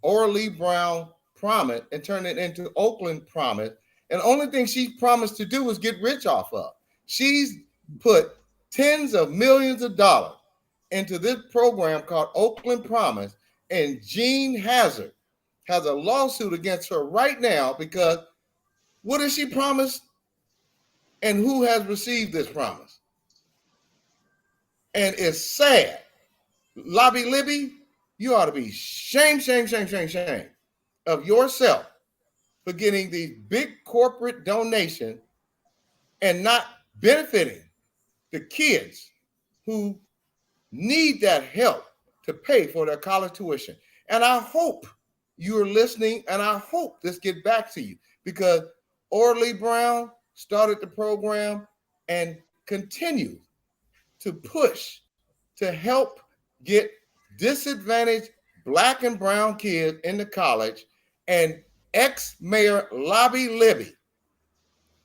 Orly Brown promise and turn it into Oakland Promise. And the only thing she promised to do was get rich off of. She's put tens of millions of dollars into this program called Oakland Promise, and Gene Hazard has a lawsuit against her right now because what did she promise and who has received this promise? And it's sad. Lobby Libby, you ought to be shame of yourself for getting these big corporate donations and not benefiting the kids who need that help to pay for their college tuition. And I hope you're listening, and I hope this gets back to you, because Orly Brown started the program and continues to push to help get disadvantaged Black and brown kids into college. And ex-mayor Lobby Libby,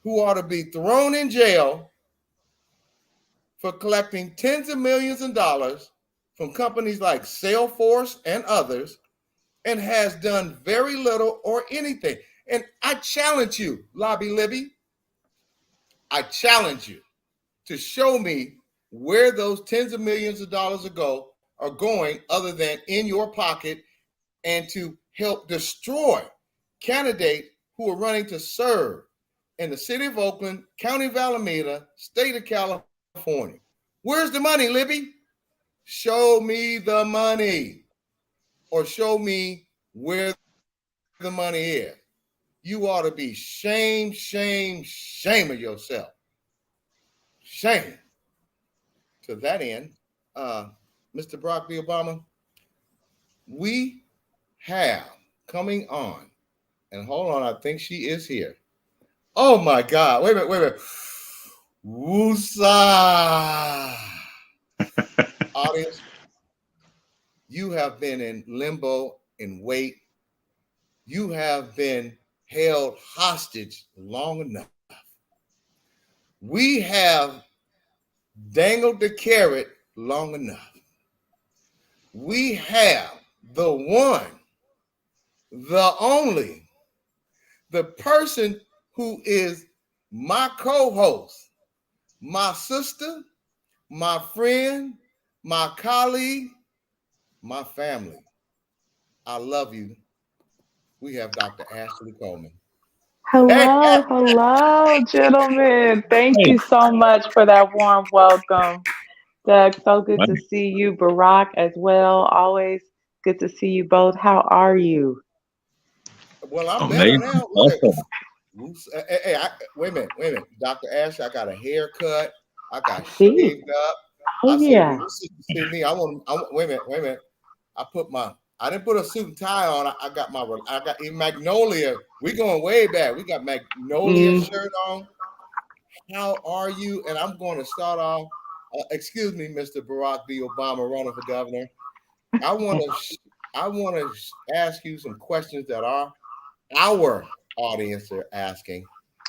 who ought to be thrown in jail for collecting tens of millions of dollars from companies like Salesforce and others, and has done very little or anything. And I challenge you, Lobby Libby, I challenge you to show me where those tens of millions of dollars are going other than in your pocket, and to help destroy candidates who are running to serve in the city of Oakland, County of Alameda, state of California. Where's the money, Libby? Show me the money, or show me where the money is. You ought to be shame of yourself. Shame. To that end, Mr. Barack B. Obama, we have coming on, and hold on, I think she is here. Oh my God, wait a minute. Woosa. Audience, you have been in limbo, in wait. You have been held hostage long enough. We have dangled the carrot long enough. We have the one, the only, the person who is my co-host, my sister, my friend, my colleague, my family. I love you. We have Dr. Ashley Coleman. Hello, gentlemen. Thank you so much for that warm welcome. Doug, so good to see you. Barack as well. Always good to see you both. How are you? Well, I'm better now. Hey, wait a minute. Dr. Ashley, I got a haircut. I got shaved up. Oh, yeah. See me. Wait a minute. I didn't put a suit and tie on. I got in Magnolia. We going way back. We got Magnolia shirt on. How are you? And I'm going to start off. Excuse me, Mr. Barack B. Obama, running for governor. I want to ask you some questions that our audience are asking.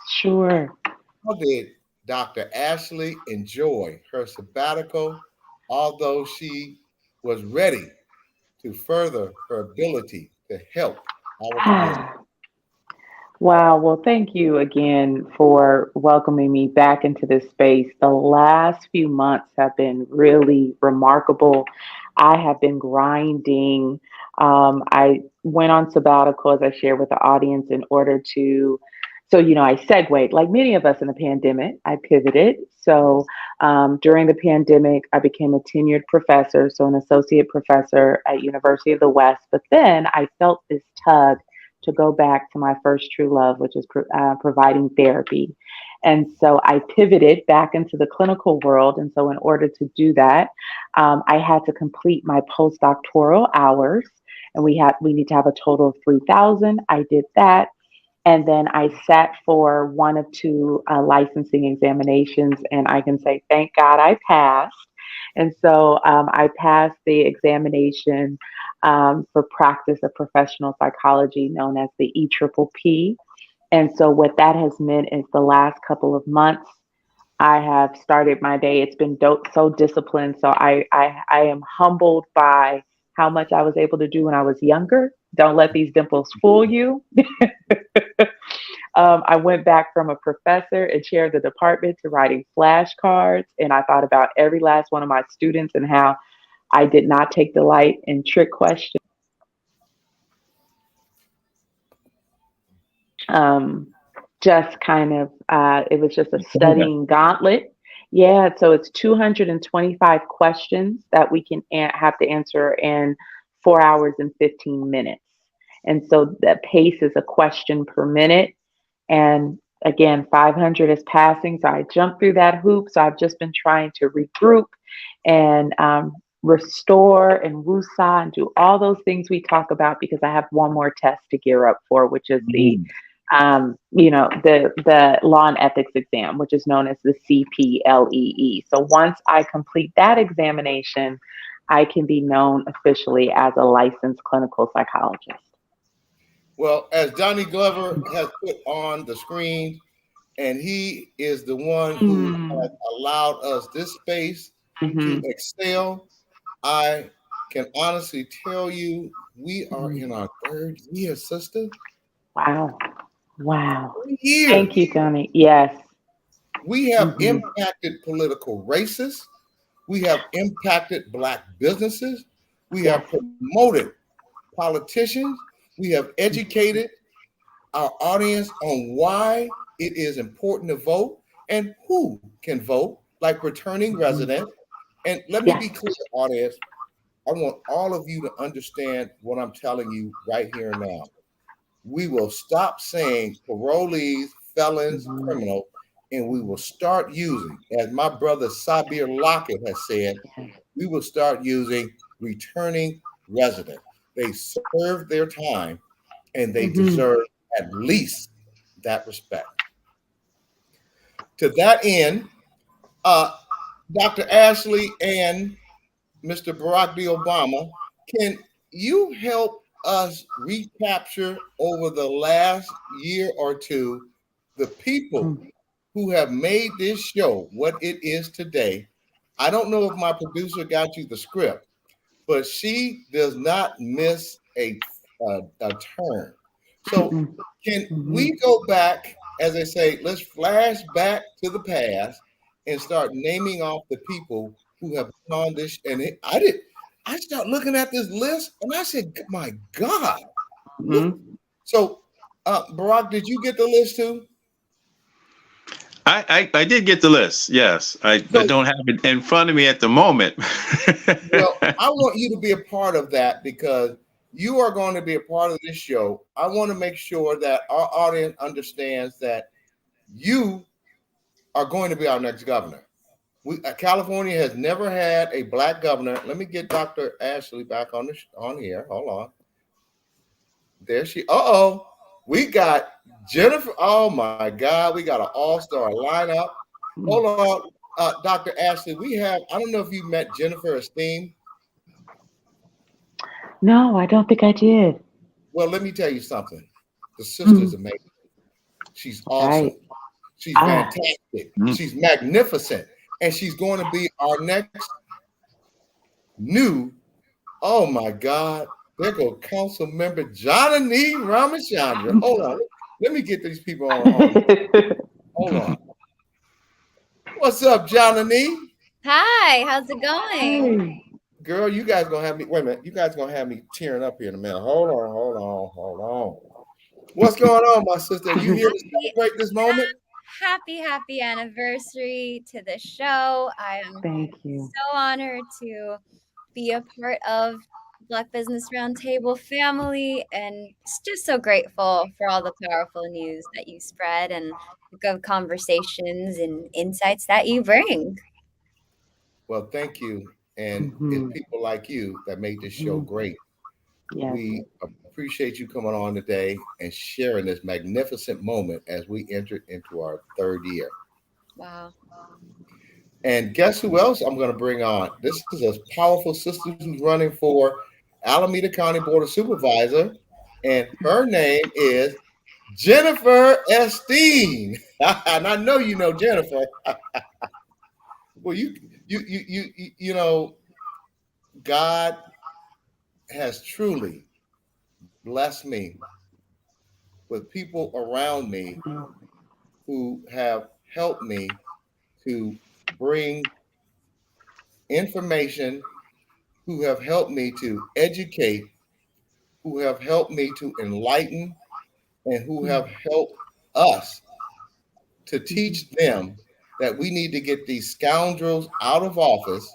Sure. How did Dr. Ashley enjoy her sabbatical, although she was ready to further her ability to help our community? Wow. Well, thank you again for welcoming me back into this space. The last few months have been really remarkable. I have been grinding. I went on sabbatical, as I shared with the audience, in order to, I segued, like many of us in the pandemic, I pivoted. So during the pandemic, I became a tenured professor, so an associate professor at University of the West. But then I felt this tug to go back to my first true love, which is providing therapy. And so I pivoted back into the clinical world. And so in order to do that, I had to complete my postdoctoral hours. And we need to have a total of 3,000. I did that. And then I sat for one of two licensing examinations. And I can say, thank God I passed. And so I passed the examination for practice of professional psychology, known as the EPPP. And so what that has meant is the last couple of months, I have started my day. It's been so disciplined. So I am humbled by how much I was able to do when I was younger. Don't let these dimples fool you. I went back from a professor and chair of the department to writing flashcards. And I thought about every last one of my students and how I did not take delight in trick questions. Um, just kind of, it was just a studying gauntlet. Yeah, so it's 225 questions that we can have to answer in 4 hours and 15 minutes. And so the pace is a question per minute. And again, 500 is passing. So I jumped through that hoop. So I've just been trying to regroup and restore and woosah and do all those things we talk about because I have one more test to gear up for, which is the the law and ethics exam, which is known as the CPLEE. So once I complete that examination, I can be known officially as a licensed clinical psychologist. Well, as Johnny Glover has put on the screen, and he is the one who has allowed us this space to excel, I can honestly tell you we are in our third year, sister. Wow. Wow. 3 years. Thank you, Johnny. Yes. We have impacted political races. We have impacted Black businesses. We have promoted politicians. We have educated our audience on why it is important to vote and who can vote, like returning residents. And let me be clear, audience. I want all of you to understand what I'm telling you right here and now. We will stop saying parolees, felons, criminals, and we will start using, as my brother Sabir Lockett has said, we will start using returning residents. They served their time and they deserve at least that respect. To that end, Dr. Ashley and Mr. Barack B. Obama, can you help us recapture over the last year or two the people who have made this show what it is today? I don't know if my producer got you the script, but she does not miss a turn. So can we go back, as I say, let's flash back to the past and start naming off the people who have been on this. And I started looking at this list and I said, my God. Look. So Barack, did you get the list too? I did get the list. Yes. I don't have it in front of me at the moment. Well, I want you to be a part of that because you are going to be a part of this show. I want to make sure that our audience understands that you are going to be our next governor. California has never had a Black governor. Let me get Dr. Ashley back on here. Hold on. There she. We got Jennifer. Oh my God, we got an all-star lineup. Hold on, Dr. Ashley. We have. I don't know if you met Jennifer Esteem. No, I don't think I did. Well, let me tell you something. The sister's amazing. She's awesome. Right. She's fantastic. She's magnificent. And she's going to be our next new, oh my God, there go Council Member Johnny Ramachandra. Hold on. Let me get these people on. Hold on. What's up, Johnny? Hi, how's it going? Hey. Girl, you guys gonna have me, wait a minute, you guys gonna have me tearing up here in a minute. Hold on. What's going on, my sister? Are you here to celebrate this moment? Happy anniversary to the show. I am so honored to be a part of Black Business Roundtable family and just so grateful for all the powerful news that you spread and good conversations and insights that you bring. Well, thank you. And it's people like you that made this show great. Yes. We appreciate you coming on today and sharing this magnificent moment as we enter into our third year. Wow. And guess who else I'm going to bring on? This is a powerful sister who's running for Alameda County Board of Supervisor, and her name is Jennifer Esteem. And I know you know Jennifer. Well, you know, God has truly blessed me with people around me who have helped me to bring information, who have helped me to educate, who have helped me to enlighten, and who have helped us to teach them that we need to get these scoundrels out of office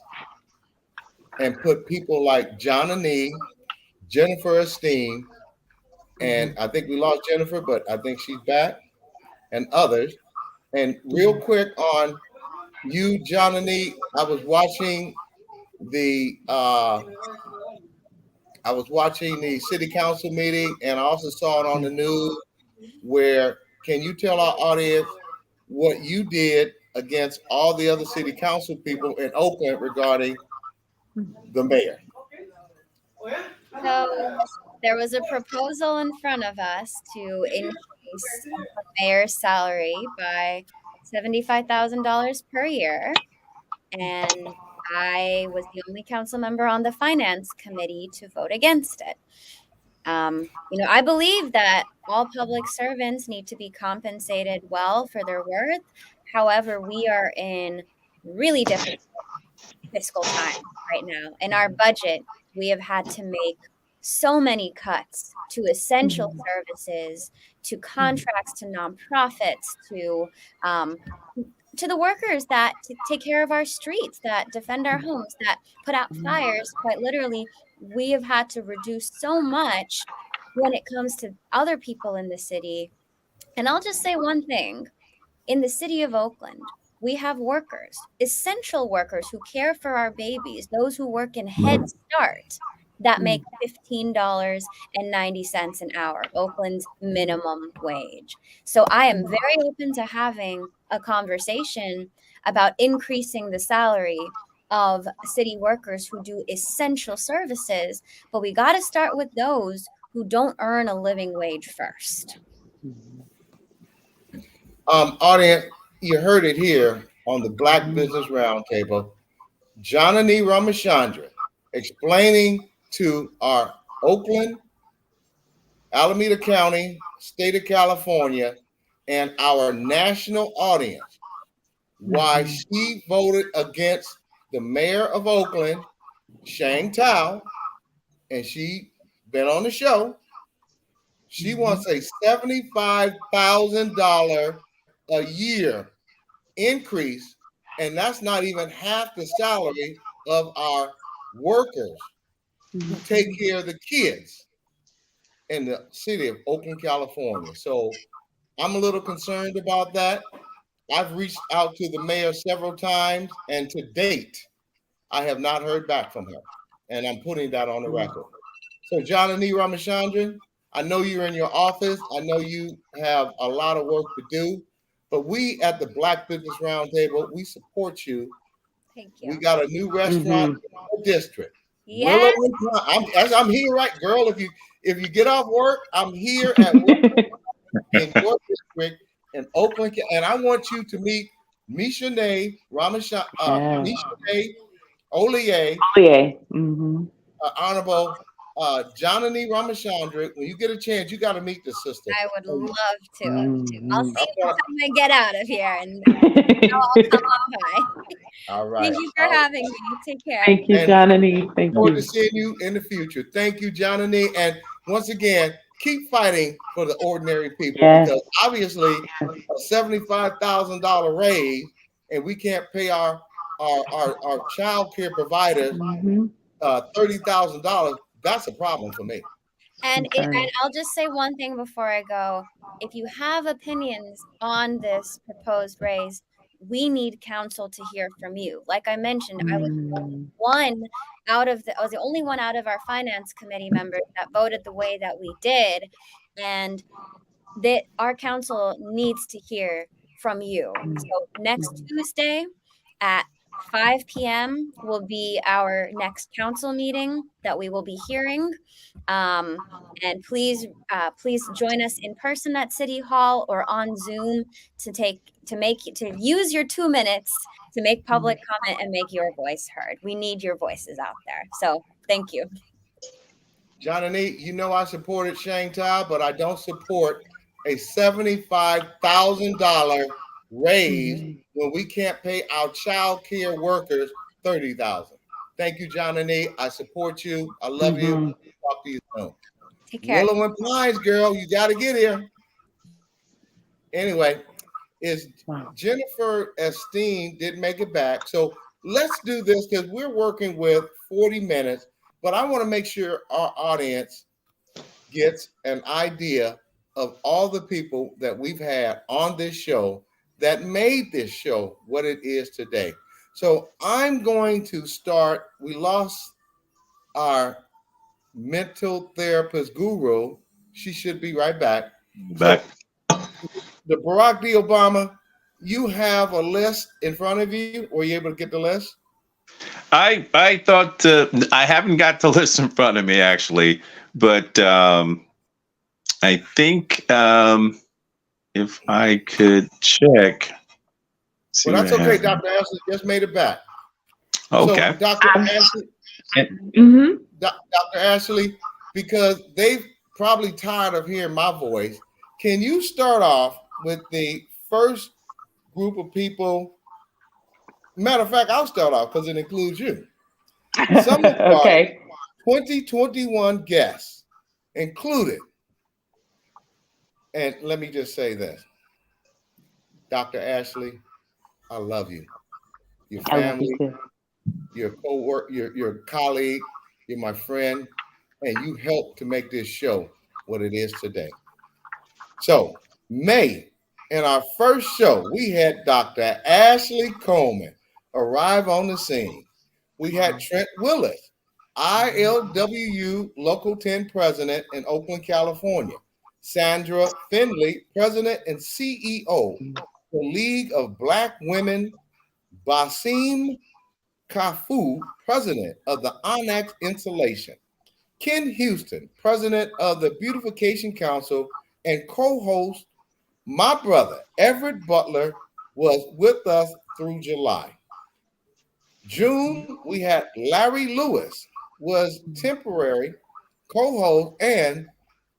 and put people like Johnny, Jennifer Esteem, and I think we lost Jennifer, but I think she's back, and others. And real quick on you, Johnny, the uh, I was watching the city council meeting, and I also saw it on the news. Where can you tell our audience what you did against all the other city council people in Oakland regarding the mayor? So there was a proposal in front of us to increase the mayor's salary by $75,000 per year. And I was the only council member on the finance committee to vote against it. I believe that all public servants need to be compensated well for their worth. However, we are in really difficult fiscal time right now. In our budget, we have had to make so many cuts to essential services, to contracts, to nonprofits, to the workers that take care of our streets, that defend our homes, that put out fires. Quite literally, we have had to reduce so much when it comes to other people in the city. And I'll just say one thing. In the city of Oakland, we have workers, essential workers who care for our babies, those who work in Head Start, that make $15.90 an hour, Oakland's minimum wage. So I am very open to having a conversation about increasing the salary of city workers who do essential services, but we got to start with those who don't earn a living wage first. Audience, you heard it here on the Black Business Roundtable. Johnny Ramachandra explaining to our Oakland, Alameda County, state of California, and our national audience why she voted against the mayor of Oakland, Shang Tao, and she been on the show. She wants a $75,000 a year increase, and that's not even half the salary of our workers who take care of the kids in the city of Oakland, California. So I'm a little concerned about that. I've reached out to the mayor several times, and to date, I have not heard back from her, and I'm putting that on the record. So Johnny Ramachandran, I know you're in your office. I know you have a lot of work to do, but we at the Black Business Roundtable, we support you. Thank you. We got a new restaurant in the district. Yes. I'm here, right, girl? If you get off work, I'm here at Willows in your district in Oakland, and I want you to meet Michauxnee Olie, Honorable Johnny Ramachandra. When you get a chance, you got to meet the sister. I would love to. I'll see you when I get out of here, and I'll come on by. All right. Thank you for having me. Take care. Thank you, Johnny. Thank you. Look forward to seeing you in the future. Thank you, Johnny. And once again, keep fighting for the ordinary people, because obviously a $75,000 raise, and we can't pay our child care providers $30,000. That's a problem for me. And I'll just say one thing before I go. If you have opinions on this proposed raise, we need counsel to hear from you. Like I mentioned, I was the only one out of our finance committee members that voted the way that we did, and that our council needs to hear from you. So next Tuesday at 5 p.m. will be our next council meeting that we will be hearing. And please join us in person at City Hall or on Zoom to use your 2 minutes to make public comment and make your voice heard. We need your voices out there. So thank you. Johnny, you know I supported Shang Tao, but I don't support a $75,000 raise when we can't pay our child care workers $30,000. Thank you, John and Nee. I support you. I love you. Talk to you soon. Take care. Willow and Pines, girl, you got to get here. Anyway, Jennifer Esteem didn't make it back. So let's do this because we're working with 40 minutes, but I want to make sure our audience gets an idea of all the people that we've had on this show that made this show what it is today. So I'm going to start. We lost our mental therapist guru. She should be right back. Back. So, the Barack D. Obama, you have a list in front of you. Were you able to get the list? I thought I haven't got the list in front of me actually, but I think if I could check. Well, that's okay. Dr. Ashley just made it back. Okay. So, Dr. Ashley, Dr. Ashley, because they've probably tired of hearing my voice, can you start off with the first group of people? Matter of fact, I'll start off because it includes you. Some of our 2021 guests included, and let me just say this, Dr. Ashley, I love you. Your family, your co-worker, your colleague, you're my friend, and you helped to make this show what it is today. So, May, in our first show, we had Dr. Ashley Coleman arrive on the scene. We had Trent Willis, ILWU Local 10 President in Oakland, California. Sandra Finley, President and CEO, the League of Black Women. Basim Kafu, President of the Onyx Insulation. Ken Houston, President of the Beautification Council and co-host. My brother, Everett Butler, was with us through July. June, we had Larry Lewis, was temporary co-host and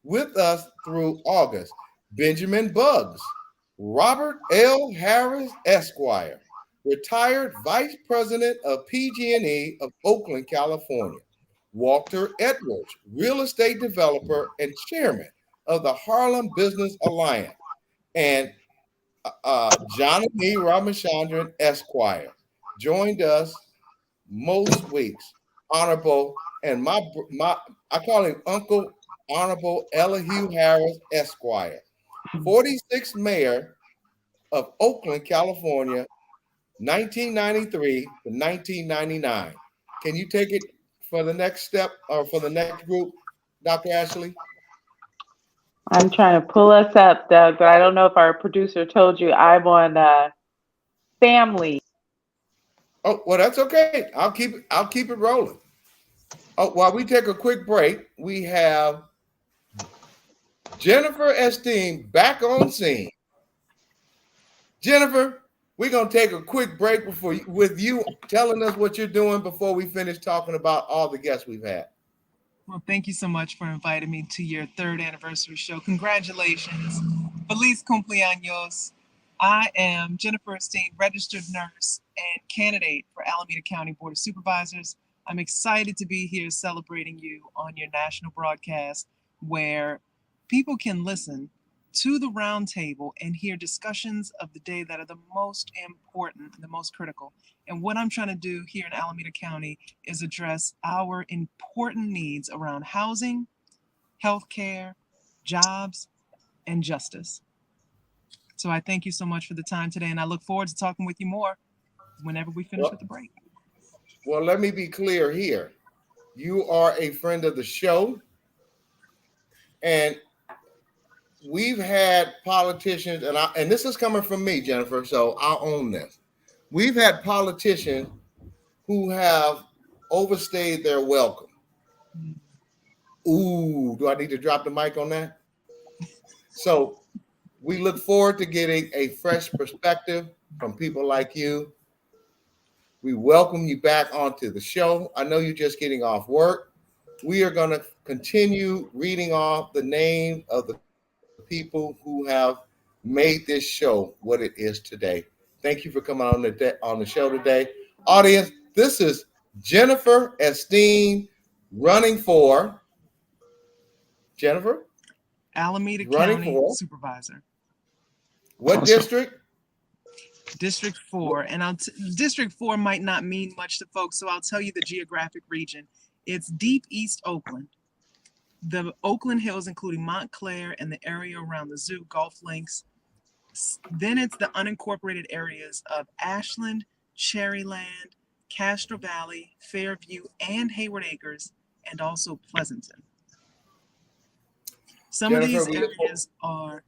with us through August. Benjamin Buggs, Robert L. Harris, Esquire, retired Vice President of PG&E of Oakland, California. Walter Edwards, real estate developer and chairman of the Harlem Business Alliance. And John and Me Ramachandran, Esquire, joined us most weeks. Honorable, and I call him Uncle Honorable Elihu Harris, Esquire, 46th mayor of Oakland, California, 1993 to 1999. Can you take it for the next step or for the next group, Dr. Ashley? I'm trying to pull us up, Doug, but I don't know if our producer told you I'm on family. Oh, well, that's okay. I'll keep it rolling. Oh, while we take a quick break, we have Jennifer Esteem back on scene. Jennifer, we're gonna take a quick break with you telling us what you're doing before we finish talking about all the guests we've had. Well, thank you so much for inviting me to your 3rd anniversary show. Congratulations. Feliz cumpleaños. I am Jennifer Esteem, registered nurse and candidate for Alameda County Board of Supervisors. I'm excited to be here celebrating you on your national broadcast where people can listen to the round table and hear discussions of the day that are the most important and the most critical. And what I'm trying to do here in Alameda County is address our important needs around housing, healthcare, jobs, and justice. So I thank you so much for the time today, and I look forward to talking with you more whenever we finish with the break. Well, let me be clear here. You are a friend of the show, and we've had politicians, and this is coming from me, Jennifer, so I'll own this. We've had politicians who have overstayed their welcome. Ooh, do I need to drop the mic on that? So we look forward to getting a fresh perspective from people like you. We welcome you back onto the show. I know you're just getting off work. We are going to continue reading off the name of the people who have made this show what it is today. Thank you for coming on the show today. Audience, this is Jennifer Epstein running for Jennifer? Alameda Running County for Supervisor. What Awesome. district? District 4. And District 4 might not mean much to folks, so I'll tell you the geographic region. It's deep East Oakland. The Oakland Hills, including Montclair and the area around the zoo, golf links. Then it's the unincorporated areas of Ashland, Cherryland, Castro Valley, Fairview, and Hayward Acres, and also Pleasanton. Some of these areas are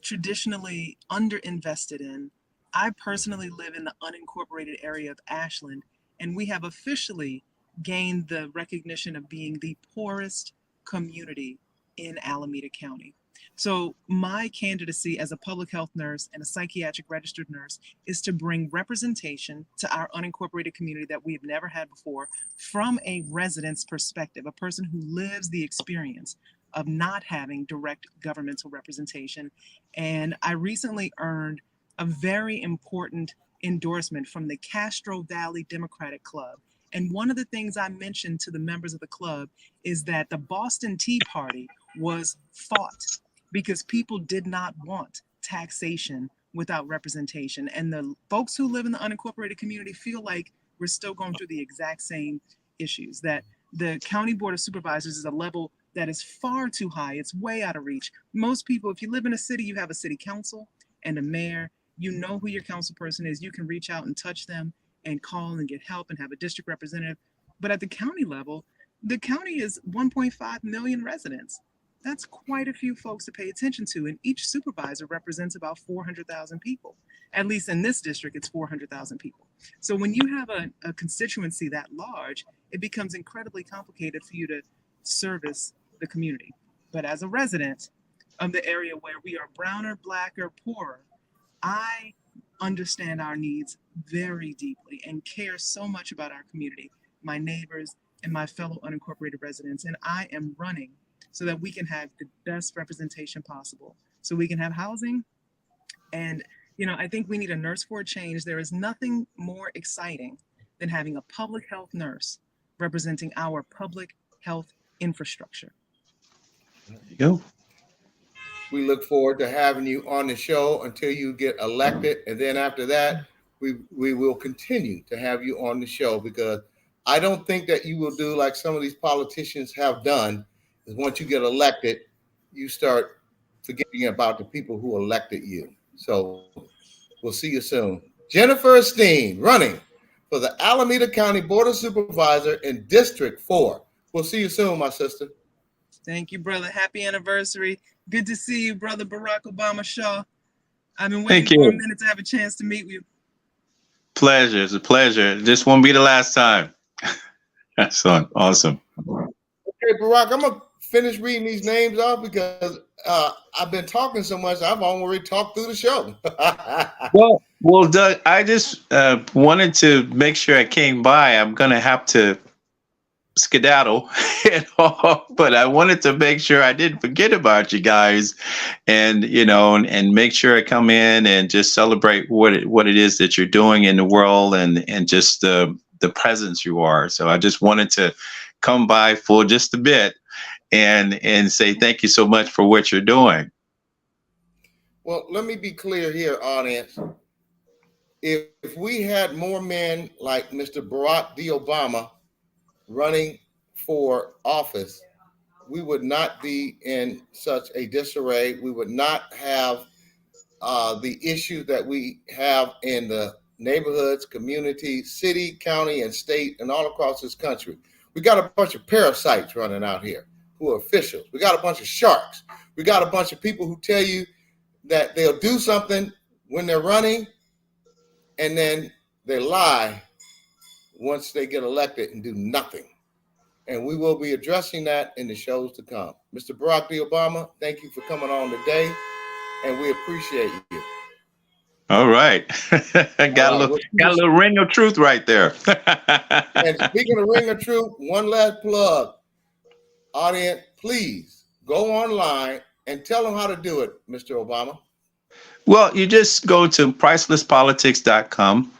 traditionally underinvested in. I personally live in the unincorporated area of Ashland, and we have officially gained the recognition of being the poorest community in Alameda County. So my candidacy as a public health nurse and a psychiatric registered nurse is to bring representation to our unincorporated community that we have never had before from a resident's perspective, a person who lives the experience of not having direct governmental representation. And I recently earned a very important endorsement from the Castro Valley Democratic Club. And one of the things I mentioned to the members of the club is that the Boston Tea Party was fought because people did not want taxation without representation. And the folks who live in the unincorporated community feel like we're still going through the exact same issues, that the County Board of Supervisors is a level that is far too high. It's way out of reach. Most people, if you live in a city, you have a city council and a mayor. You know who your council person is. You can reach out and touch them and call and get help and have a district representative. But at the county level, the county is 1.5 million residents. That's quite a few folks to pay attention to. And each supervisor represents about 400,000 people. At least in this district, it's 400,000 people. So when you have a constituency that large, it becomes incredibly complicated for you to service the community. But as a resident of the area where we are browner, blacker, poorer, I understand our needs very deeply and care so much about our community, my neighbors, and my fellow unincorporated residents. And I am running so that we can have the best representation possible, so we can have housing. And, you know, I think we need a nurse for a change. There is nothing more exciting than having a public health nurse representing our public health infrastructure. There you go. We look forward to having you on the show until you get elected. And then after that, we will continue to have you on the show, because I don't think that you will do like some of these politicians have done. Is once you get elected, you start forgetting about the people who elected you. So we'll see you soon. Jennifer Epstein running for the Alameda County Board of Supervisor in District 4. We'll see you soon, my sister. Thank you, brother. Happy anniversary. Good to see you, brother Barack Obama Shaw. I've been waiting for a minute to have a chance to meet you. Pleasure. It's a pleasure. This won't be the last time. That's awesome. Okay, Barack, I'm going to finish reading these names off because I've been talking so much. I've already talked through the show. Well, Doug, I just wanted to make sure I came by. I'm going to have to skedaddle and all, but I wanted to make sure I didn't forget about you guys, and and make sure I come in and just celebrate what it is that you're doing in the world, and just the presence you are. So I just wanted to come by for just a bit and say thank you so much for what you're doing. Well, let me be clear here, audience. If we had more men like Mr. Barack D. Obama running for office, we would not be in such a disarray. We would not have the issue that we have in the neighborhoods, community, city, county, and state, and all across this country. We got a bunch of parasites running out here who are officials. We got a bunch of sharks. We got a bunch of people who tell you that they'll do something when they're running, and then they lie once they get elected and do nothing. And we will be addressing that in the shows to come. Mr. Barack D. Obama, thank you for coming on today, and we appreciate you. All right. got a little ring of truth right there. And speaking of ring of truth, one last plug. Audience, please go online and tell them how to do it, Mr. Obama. Well, you just go to pricelesspolitics.com.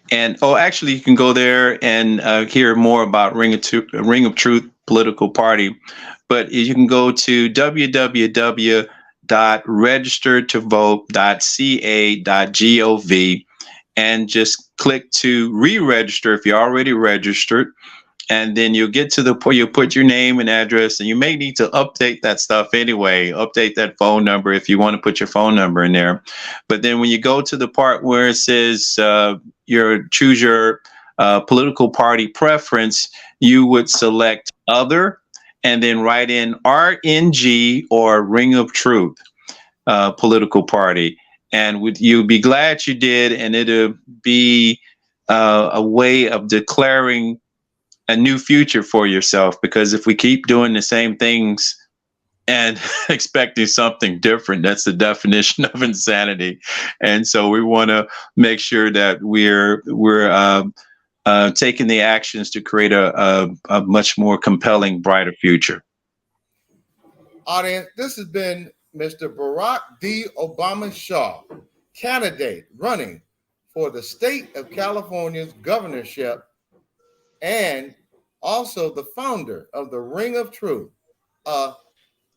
And actually, you can go there and hear more about Ring of Truth political party. But you can go to www.registertovote.ca.gov and just click to re-register if you're already registered. And then you'll get to the point, you'll put your name and address, and you may need to update that stuff anyway, update that phone number if you want to put your phone number in there. But then when you go to the part where it says choose your political party preference, you would select other and then write in RNG or Ring of Truth political party. And you'll be glad you did, and it'll be a way of declaring a new future for yourself, because if we keep doing the same things and expecting something different, that's the definition of insanity. And so we want to make sure that we're taking the actions to create a much more compelling, brighter future. Audience, this has been Mr. Barack D. Obama Shaw, candidate running for the state of California's governorship, and also the founder of the Ring of Truth,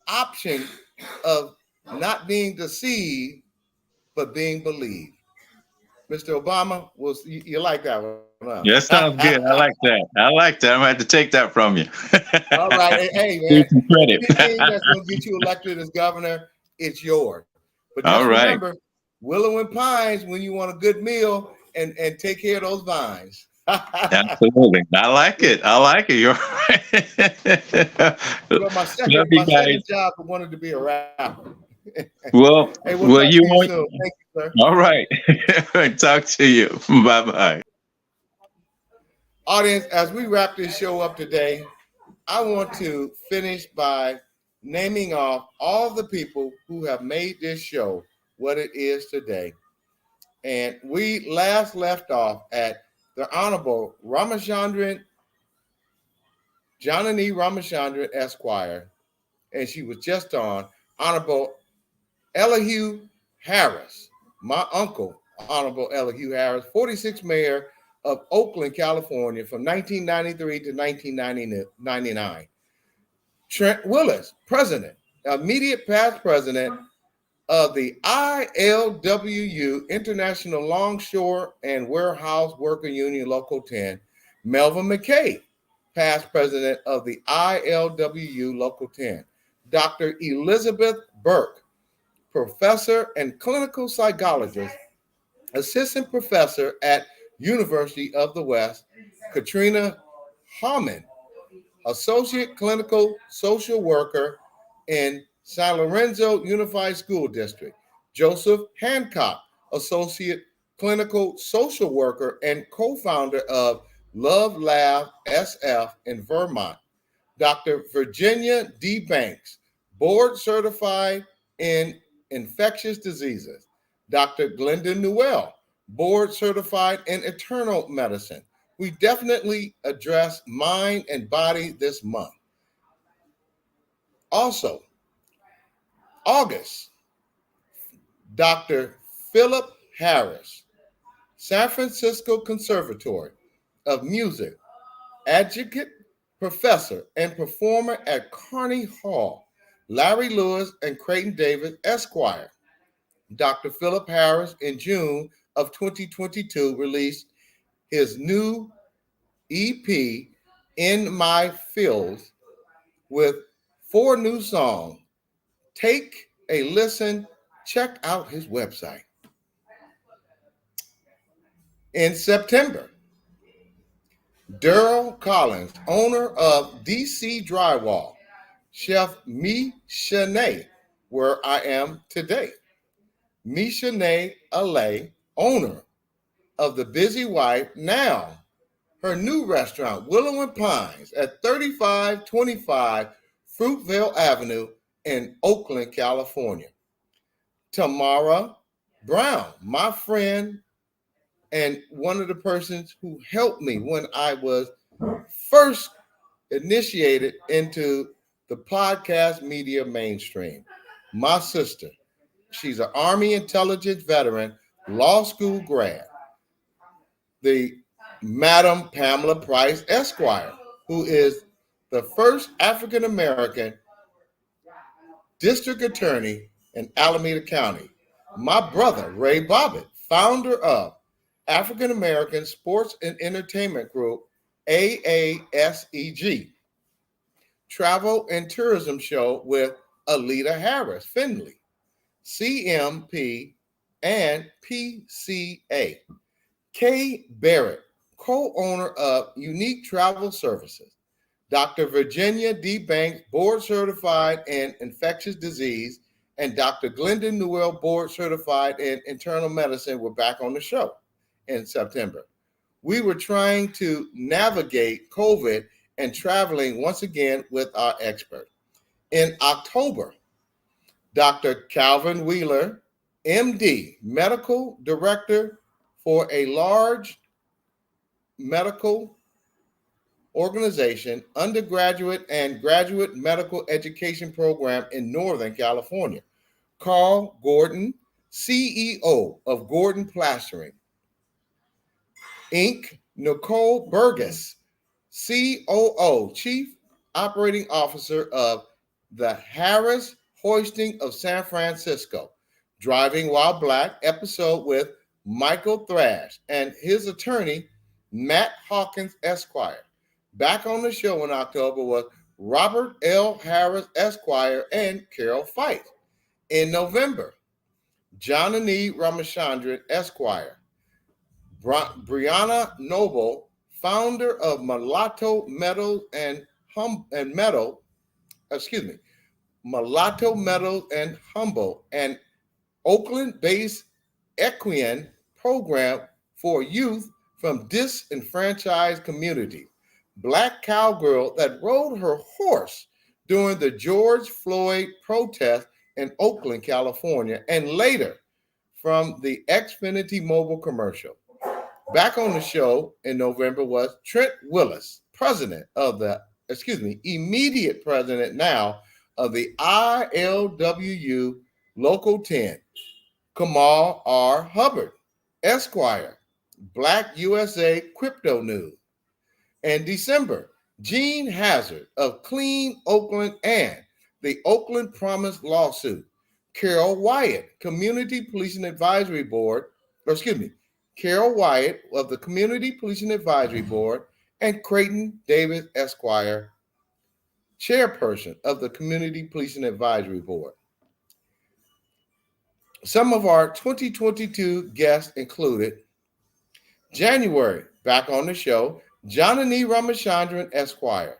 option of not being deceived, but being believed. Mr. Obama, you like that one? Huh? Yeah, that sounds good. I like that. I'm going to have to take that from you. All right. Hey, man. Anything that's going to get you elected as governor, it's yours. But just remember, Willow and Pines when you want a good meal and take care of those vines. Absolutely. I like it. You're right. My second job, I wanted to be a rapper. Well, hey, you want. Thank you, sir. All right. Talk to you. Bye-bye. Audience, as we wrap this show up today, I want to finish by naming off all the people who have made this show what it is today. And we last left off at the Honorable Ramachandran, Janani Ramachandran Esquire, and she was just on. Honorable Elihu Harris, my uncle, Honorable Elihu Harris, 46th mayor of Oakland, California, from 1993 to 1999. Trent Willis, president, immediate past president of the ILWU, International Longshore and Warehouse Worker Union, Local 10. Melvin McKay, past president of the ILWU, Local 10. Dr. Elizabeth Burke, professor and clinical psychologist, assistant professor at University of the West. Katrina Harmon, associate clinical social worker in San Lorenzo Unified School District. Joseph Hancock, associate clinical social worker and co-founder of Love Lab SF in Vermont. Dr. Virginia D. Banks, board certified in infectious diseases. Dr. Glenda Newell, board certified in internal medicine. We definitely address mind and body this month. Also, August, Dr. Philip Harris, San Francisco Conservatory of Music, adjunct professor and performer at Carnegie Hall, Larry Lewis and Creighton Davis, Esquire. Dr. Philip Harris, in June of 2022, released his new EP, In My Fields, with 4 new songs. Take a listen. Check out his website. In September, Daryl Collins, owner of DC Drywall, Chef Michauxnee, where I am today. Michauxnee LA, owner of The Busy Wife, now her new restaurant, Willows Pines, at 3525 Fruitvale Avenue in Oakland, California. Tamara Brown, my friend and one of the persons who helped me when I was first initiated into the podcast media mainstream. my sister. She's an Army intelligence veteran, law school grad, the Madam Pamela Price Esquire, who is the first African American district attorney in Alameda County. My brother, Ray Bobbitt, founder of African American Sports and Entertainment Group, AASEG, travel and tourism show with Alita Harris Finley, CMP and PCA. Kay Barrett, co-owner of Unique Travel Services. Dr. Virginia D. Banks, board certified in infectious disease, and Dr. Glendon Newell, board certified in internal medicine, were back on the show in September. We were trying to navigate COVID and traveling once again with our expert. In October, Dr. Calvin Wheeler, MD, medical director for a large medical organization, undergraduate and graduate medical education program in Northern California. Carl Gordon, CEO of Gordon Plastering, Inc. Nicole Burgess, COO, Chief Operating Officer of the Harris Hoisting of San Francisco, Driving While Black episode with Michael Thrash and his attorney, Matt Hawkins Esquire. Back on the show in October was Robert L. Harris Esquire and Carol Fight. In November, Janani Ramachandran Esquire, Brianna Noble, founder of Mulatto Metals Mulatto Metals and Humble, and Oakland-based Equine program for youth from disenfranchised community. Black cowgirl that rode her horse during the George Floyd protest in Oakland, California, and later from the Xfinity mobile commercial. Back on the show in November was Trent Willis, immediate president now of the ILWU Local 10. Kamal R. Hubbard, Esquire, Black USA Crypto News. In December, Gene Hazard of Clean Oakland and the Oakland Promise lawsuit. Carol Wyatt, Community Policing Advisory Board, Carol Wyatt of the Community Policing Advisory Board, and Creighton Davis Esquire, chairperson of the Community Policing Advisory Board. Some of our 2022 guests included January, back on the show, Janani Ramachandran Esquire.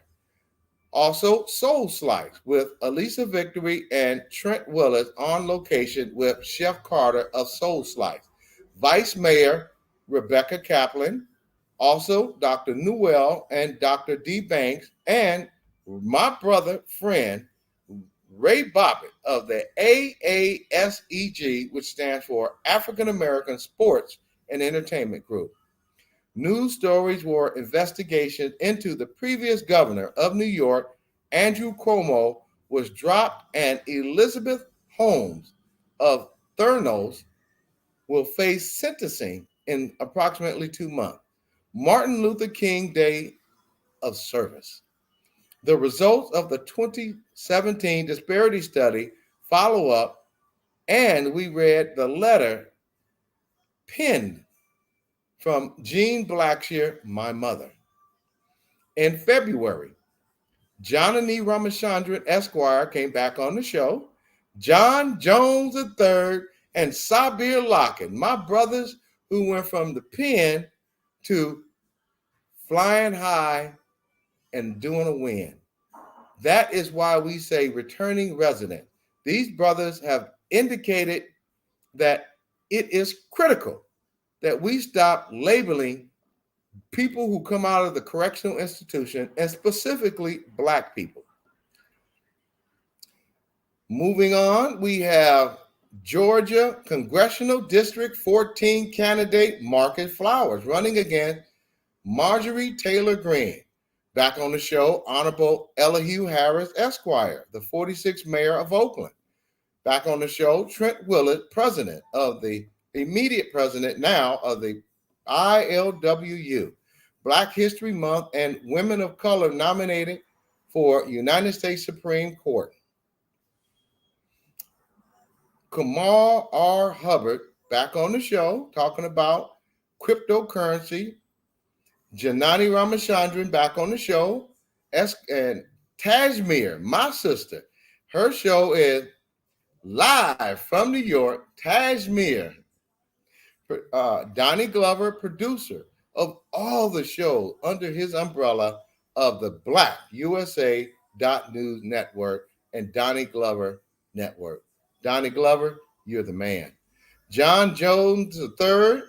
Also, Soul Slice with Elisa Victory and Trent Willis on location with Chef Carter of Soul Slice. Vice Mayor Rebecca Kaplan, also Dr. Newell and Dr. D. Banks, and my brother, friend, Ray Bobbitt of the AASEG, which stands for African American Sports and Entertainment Group. News stories were investigations into the previous governor of New York, Andrew Cuomo, was dropped, and Elizabeth Holmes of Thurnos will face sentencing in approximately 2 months. Martin Luther King Day of Service. The results of the 2017 disparity study follow-up, and we read the letter penned from Jean Blacksher, my mother. In February, Janani Ramachandran Esquire came back on the show. John Jones III and Sabir Lockett, my brothers who went from the pen to flying high and doing a win. That is why we say returning resident. These brothers have indicated that it is critical that we stop labeling people who come out of the correctional institution, and specifically Black people. Moving on, we have Georgia Congressional District 14 candidate Marcus Flowers running against Marjorie Taylor Greene. Back on the show, Honorable Elihu Harris Esquire, the 46th mayor of Oakland. Back on the show, Trent Willett, immediate president now of the ILWU, Black History Month, and Women of Color nominated for United States Supreme Court. Kamal R. Hubbard, back on the show, talking about cryptocurrency. Janani Ramachandran, back on the show. And Tajmir, my sister, her show is live from New York. Tajmir, Donnie Glover, producer of all the shows under his umbrella of the Black USA News Network and Donnie Glover Network. Donnie Glover, you're the man. John Jones III,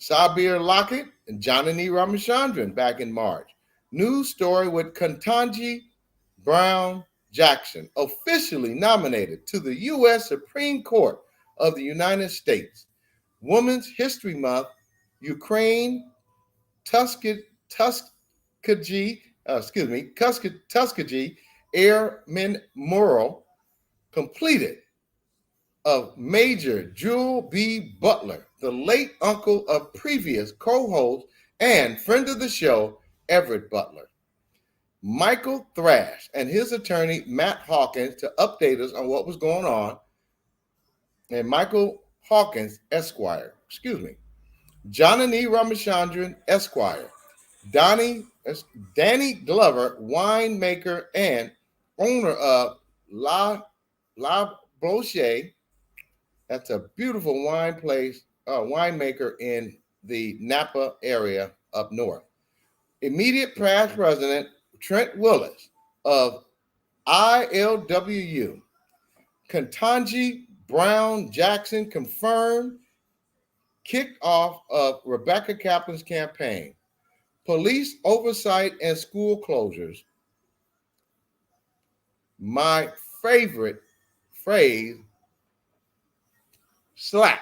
Sabir Lockett, and Janani Ramachandran back in March. News story with Ketanji Brown Jackson, officially nominated to the U.S. Supreme Court of the United States. Women's History Month, Ukraine, Tuskegee Airmen Mural completed of Major Jewel B. Butler, the late uncle of previous co-host and friend of the show, Everett Butler. Michael Thrash and his attorney, Matt Hawkins, to update us on what was going on. And Michael Hawkins, Esquire, Janani Ramachandran, Esquire. Danny Glover, winemaker and owner of La Bloche. That's a beautiful wine place, winemaker in the Napa area up north. Immediate past president Trent Willis of ILWU. Ketanji Brown Jackson confirmed kicked off of Rebecca Kaplan's campaign. Police oversight and school closures. My favorite phrase, slap.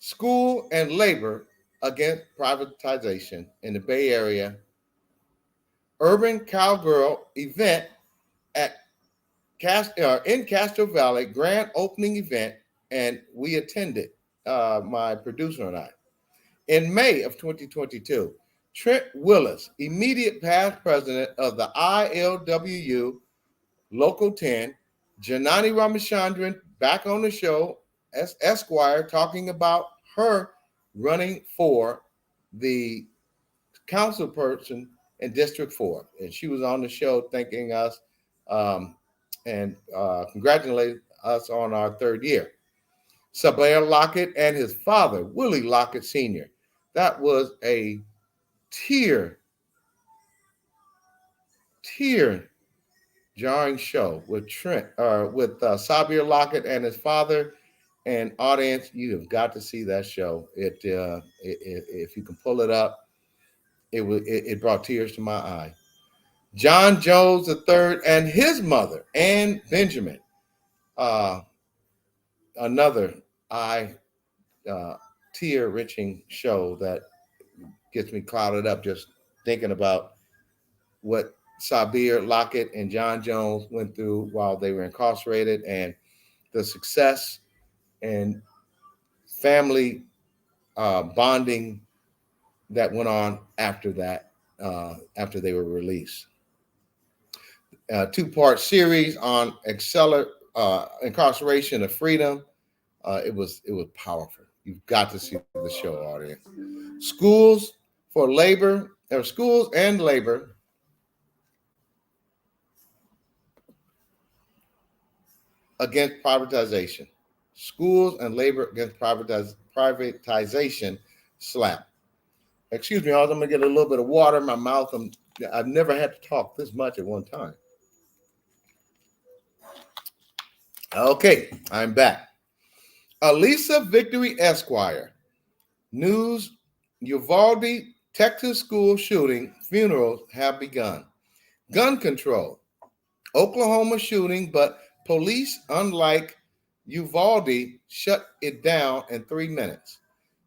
School and labor against privatization in the Bay Area. Urban Cowgirl event at in Castro Valley, grand opening event, and we attended, my producer and I. In May of 2022, Trent Willis, immediate past president of the ILWU Local 10, Janani Ramachandran, back on the show, Esquire, talking about her running for the council person in District 4. And she was on the show thanking us and congratulating us on our third year. Sabir Lockett and his father, Willie Lockett Sr. That was a tear-jarring show with Sabir Lockett and his father. And audience, you have got to see that show. If you can pull it up, it brought tears to my eye. John Jones III and his mother, Ann Benjamin, another tear-wrenching show that gets me clouded up just thinking about what Sabir Lockett and John Jones went through while they were incarcerated and the success and family bonding that went on after that, after they were released. Two-part series on incarceration of freedom. It was powerful. You've got to see the show, audience. Schools and labor against privatization. Schools and labor against privatization slap. Excuse me, I'm going to get a little bit of water in my mouth. I've never had to talk this much at one time. Okay, I'm back. Elisa Victory Esquire. News, Uvalde, Texas school shooting, funerals have begun. Gun control. Oklahoma shooting, but police, unlike Uvalde, shut it down in 3 minutes.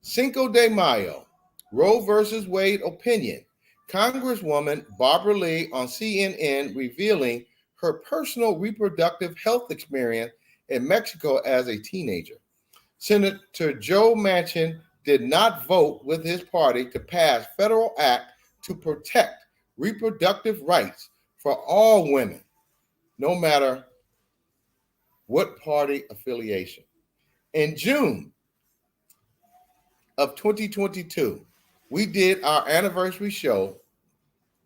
Cinco de Mayo. Roe versus Wade opinion. Congresswoman Barbara Lee on CNN revealing her personal reproductive health experience in Mexico as a teenager. Senator Joe Manchin did not vote with his party to pass federal act to protect reproductive rights for all women, no matter what party affiliation. In June of 2022, we did our anniversary show,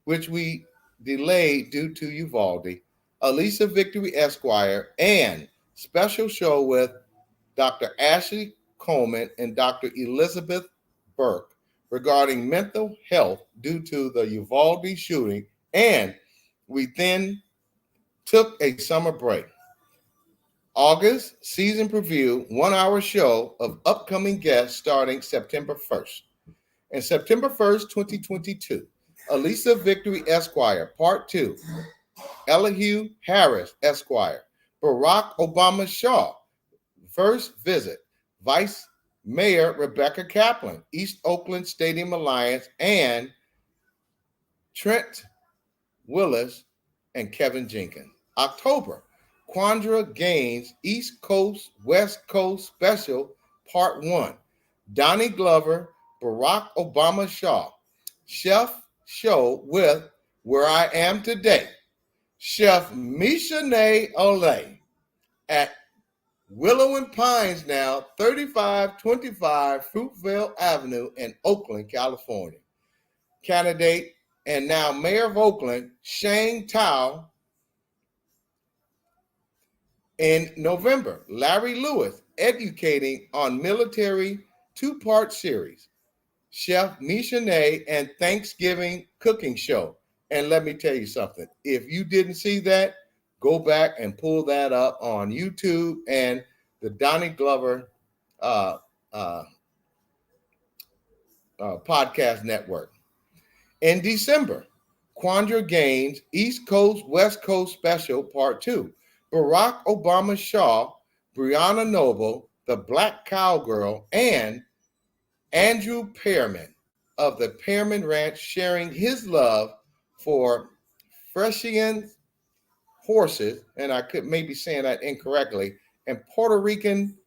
which we delayed due to Uvalde, Elisa Victory Esquire, and special show with Dr. Ashley Coleman and Dr. Elizabeth Burke regarding mental health due to the Uvalde shooting, and we then took a summer break. August season preview, 1-hour show of upcoming guests starting September 1st. And September 1st, 2022, Elisa Victory Esquire, Part 2, Elihu Harris Esquire, Barack Obama Shaw, first visit, Vice Mayor Rebecca Kaplan, East Oakland Stadium Alliance, and Trent Willis and Kevin Jenkins. October, Quandra Gaines, East Coast, West Coast Special, Part 1. Donnie Glover, Barack Obama Shaw. Chef show with Where I Am Today. Chef Michauxnee at Willows Pines now, 3525 Fruitvale Avenue in Oakland, California. Candidate and now Mayor of Oakland, Shane Tao. In November, Larry Lewis educating on military 2-part series, Chef Michauxnee and Thanksgiving cooking show. And let me tell you something. If you didn't see that, go back and pull that up on YouTube and the Donnie Glover podcast network. In December, Quandra Gaines, East Coast, West Coast Special, Part 2. Barack Obama Shaw, Brianna Noble, the Black Cowgirl, and Andrew Pearman of the Pearman Ranch sharing his love for Fresian horses, and I could maybe saying that incorrectly, and Puerto Rican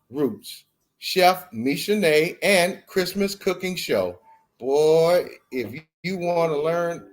roots. Chef Michauxnee and Christmas cooking show. Boy, if you want to learn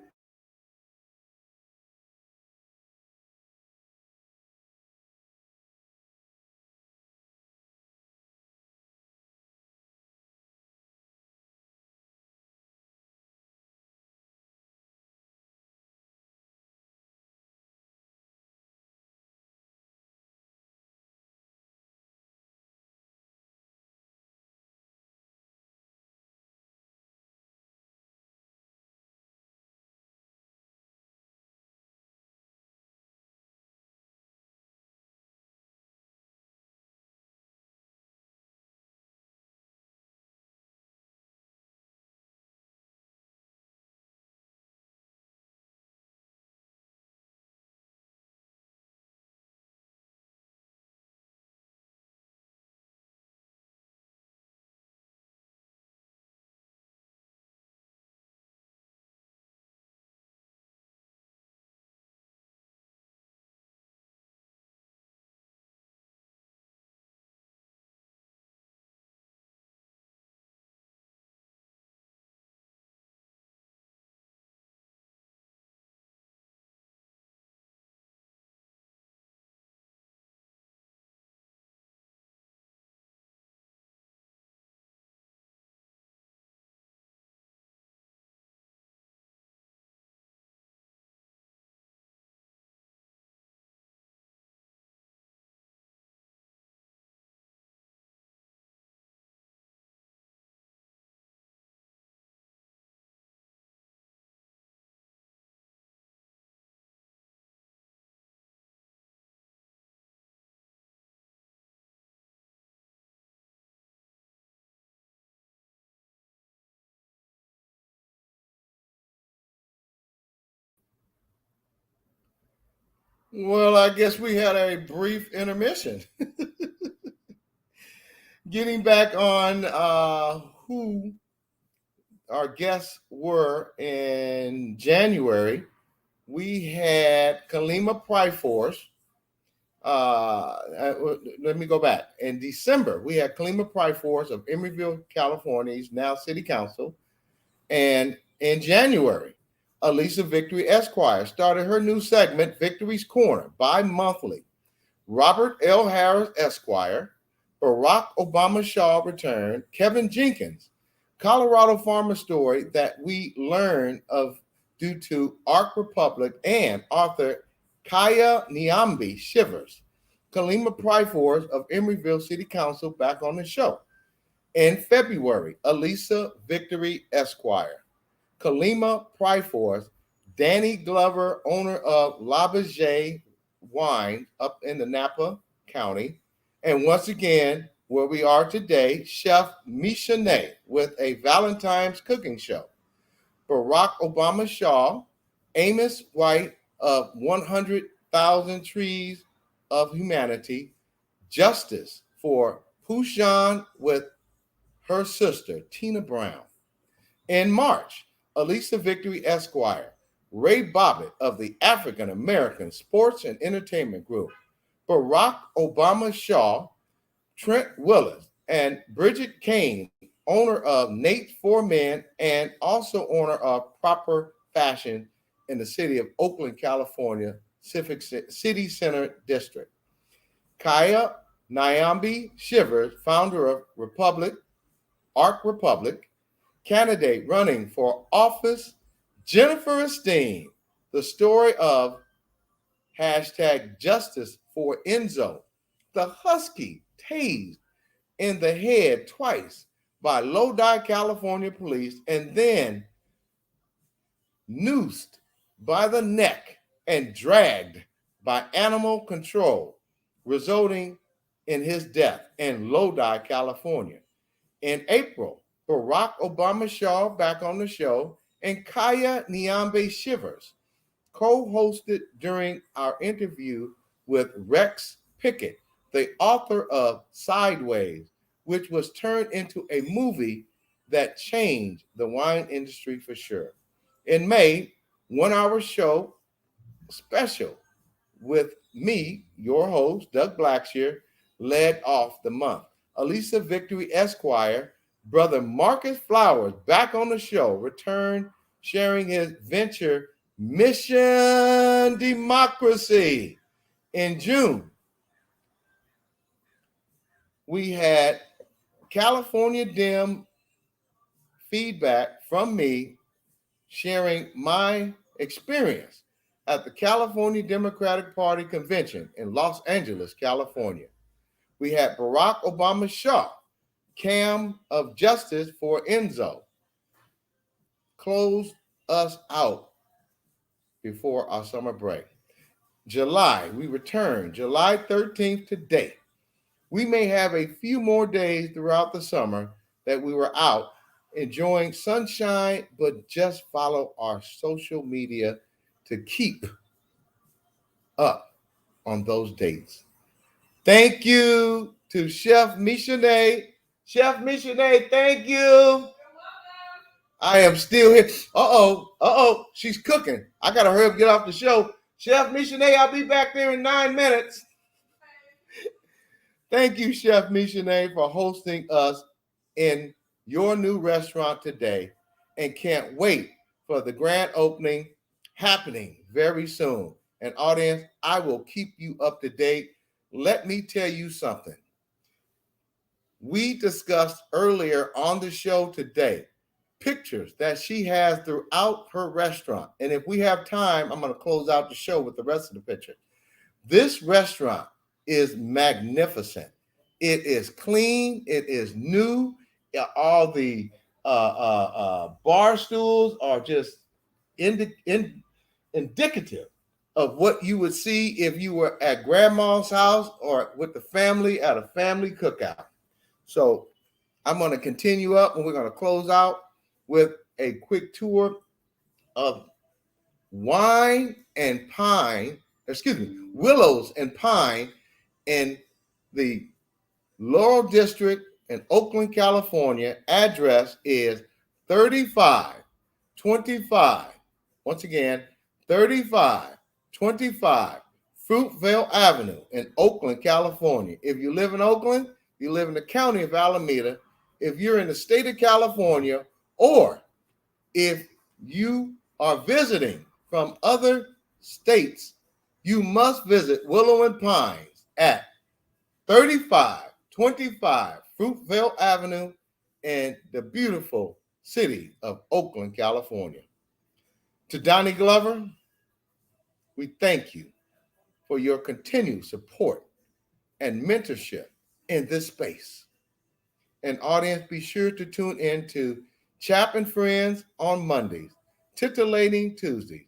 well, I guess we had a brief intermission. Getting back on who our guests were in January, we had Coleman PRIOR. Let me go back. In December, we had Coleman PRIOR of Emeryville, California. He's now City Council. And in January, Elisa Victory Esquire started her new segment, Victory's Corner, bi-monthly. Robert L. Harris Esquire, Barack Obama Shaw returned, Kevin Jenkins, Colorado farmer story that we learned of due to Ark Republic, and author Kaya Nyambi Shivers, Coleman PRIOR of Emeryville City Council, back on the show. In February, Elisa Victory Esquire, Coleman PRIOR, Danny Glover, owner of La Bougie Wine up in the Napa County. And once again, where we are today, Chef Michauxnee with a Valentine's cooking show. Barack Obama Shaw, Amos White of 100,000 Trees of Humanity, Justice for Pushan with her sister, Tina Brown. In March, Elisa Victory Esquire, Ray Bobbitt of the African American Sports and Entertainment Group, Barack Obama Shaw, Trent Willis, and Bridget Kane, owner of Nate for Men and also owner of Proper Fashion in the city of Oakland, California, City Center District. Kaya Nyambi Shivers, founder of Ark Republic, candidate running for office, Jennifer Esteem, the story of #Justice for Enzo, the husky tased in the head twice by Lodi, California police, and then noosed by the neck and dragged by animal control, resulting in his death in Lodi, California. In April, Barack Obama Shaw, back on the show, and Kaya Nyambe Shivers co-hosted during our interview with Rex Pickett, the author of Sideways, which was turned into a movie that changed the wine industry for sure. In May, 1 hour show special with me, your host, Doug Blacksher, led off the month. Elisa Victory Esquire, brother Marcus Flowers, back on the show, returned sharing his venture, Mission Democracy. In June, we had California Dem feedback from me sharing my experience at the California Democratic Party convention in Los Angeles, California. We had Barack Obama Shaw, Cam of Justice for Enzo, close us out before our summer break. July, we return July 13th to date. We may have a few more days throughout the summer that we were out enjoying sunshine, but just follow our social media to keep up on those dates. Thank you to Chef Michauxnee. Chef Michauxnee, thank you. I am still here. She's cooking. I gotta hurry up, get off the show. Chef Michauxnee, I'll be back there in 9 minutes. Thank you, Chef Michauxnee, for hosting us in your new restaurant today, and can't wait for the grand opening happening very soon. And audience, I will keep you up to date. Let me tell you something. We discussed earlier on the show today pictures that she has throughout her restaurant. And if we have time, I'm going to close out the show with the rest of the picture. This restaurant is magnificent. It is clean. It is new. All the bar stools are just indicative of what you would see if you were at grandma's house or with the family at a family cookout. So I'm going to continue up, and we're going to close out with a quick tour of Willows and Pine in the Laurel District in Oakland, California. Address is 3525. Once again, 3525 Fruitvale Avenue in Oakland, California. If you live in Oakland, you live in the county of Alameda. If you're in the state of California, or if you are visiting from other states, you must visit Willows PINE at 3525 Fruitvale Avenue in the beautiful city of Oakland, California. To Donnie Glover, we thank you for your continued support and mentorship in this space. And audience, be sure to tune in to Chap and Friends on Mondays, Titillating Tuesdays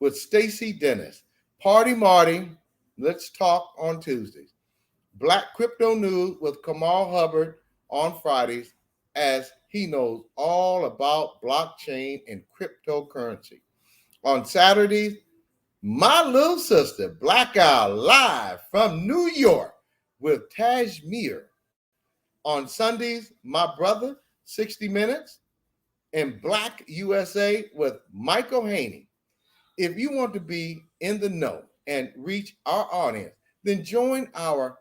with Stacy Dennis, Party Marty, Let's Talk on Tuesdays, Black Crypto News with Kamal Hubbard on Fridays, as he knows all about blockchain and cryptocurrency. On Saturdays, my little sister, Black Owl, live from New York with Tajmir. On Sundays, my brother, 60 Minutes, and Black USA with Michael Haney. If you want to be in the know and reach our audience, then join our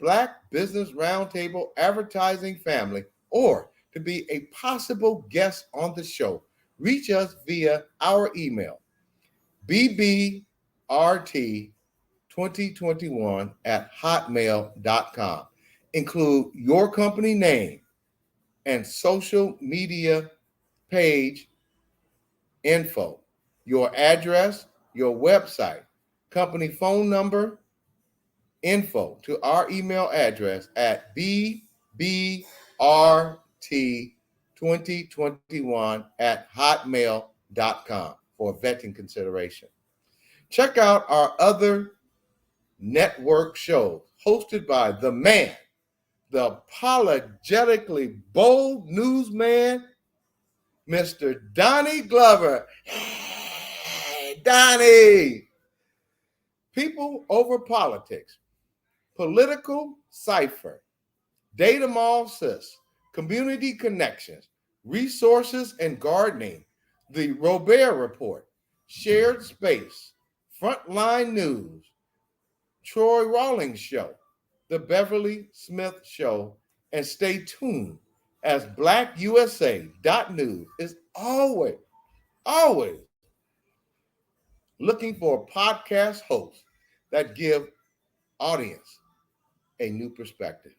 Black Business Roundtable advertising family, or to be a possible guest on the show, reach us via our email, bbrt2021@hotmail.com. Include your company name and social media page info, your address, your website, company phone number, info to our email address at bbbrt2021@hotmail.com for vetting consideration. Check out our other network shows hosted by the man, the apologetically bold newsman, Mr. Donnie Glover. Hey, Donnie! People Over Politics, Political Cipher, Data Mall Sis, Community Connections, Resources and Gardening, The Robert Report, Shared Space, Frontline News, Troy Rawlings Show, The Beverly Smith Show, and stay tuned as BlackUSA.News is always looking for podcast hosts that give audience a new perspective.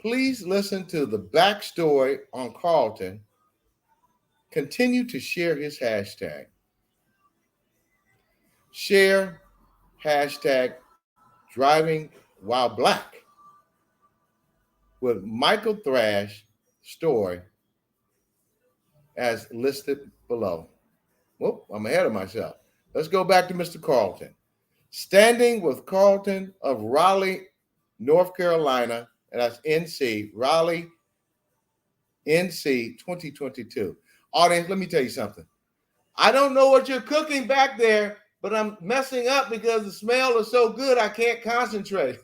Please listen to the backstory on Carlton. Continue to share his hashtag. Share hashtag driving while black with Michael Thrash story as listed below. Whoop, I'm ahead of myself. Let's go back to Mr. Carlton. Standing with Carlton of Raleigh, North Carolina, and that's NC, Raleigh, NC 2022. Audience, let me tell you something. I don't know what you're cooking back there, but I'm messing up because the smell is so good I can't concentrate.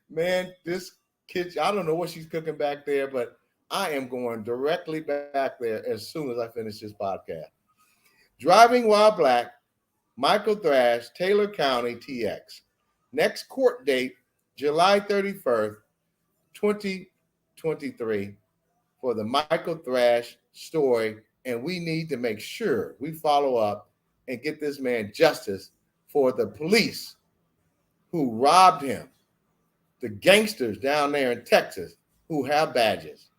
Man, this kitchen, I don't know what she's cooking back there, but I am going directly back there as soon as I finish this podcast. Driving While Black, Michael Thrash, Taylor County, TX. Next court date, July 31st, 2023, for the Michael Thrash story. And we need to make sure we follow up and get this man justice for the police who robbed him, the gangsters down there in Texas who have badges.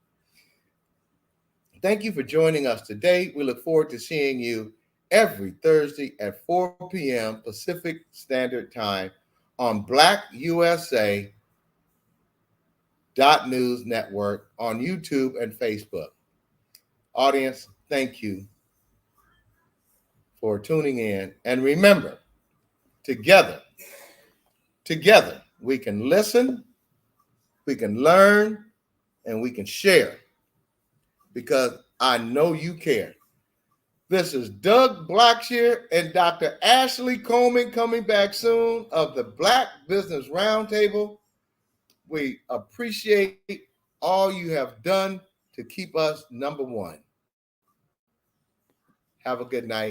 Thank you for joining us today. We look forward to seeing you every Thursday at 4 p.m. Pacific Standard Time on BlackUSA.News Network on YouTube and Facebook. Audience, thank you for tuning in. And remember, together, we can listen, we can learn, and we can share, because I know you care. This is Doug Blacksher and Dr. Ashley Coleman coming back soon of the Black Business Roundtable. We appreciate all you have done to keep us number one. Have a good night.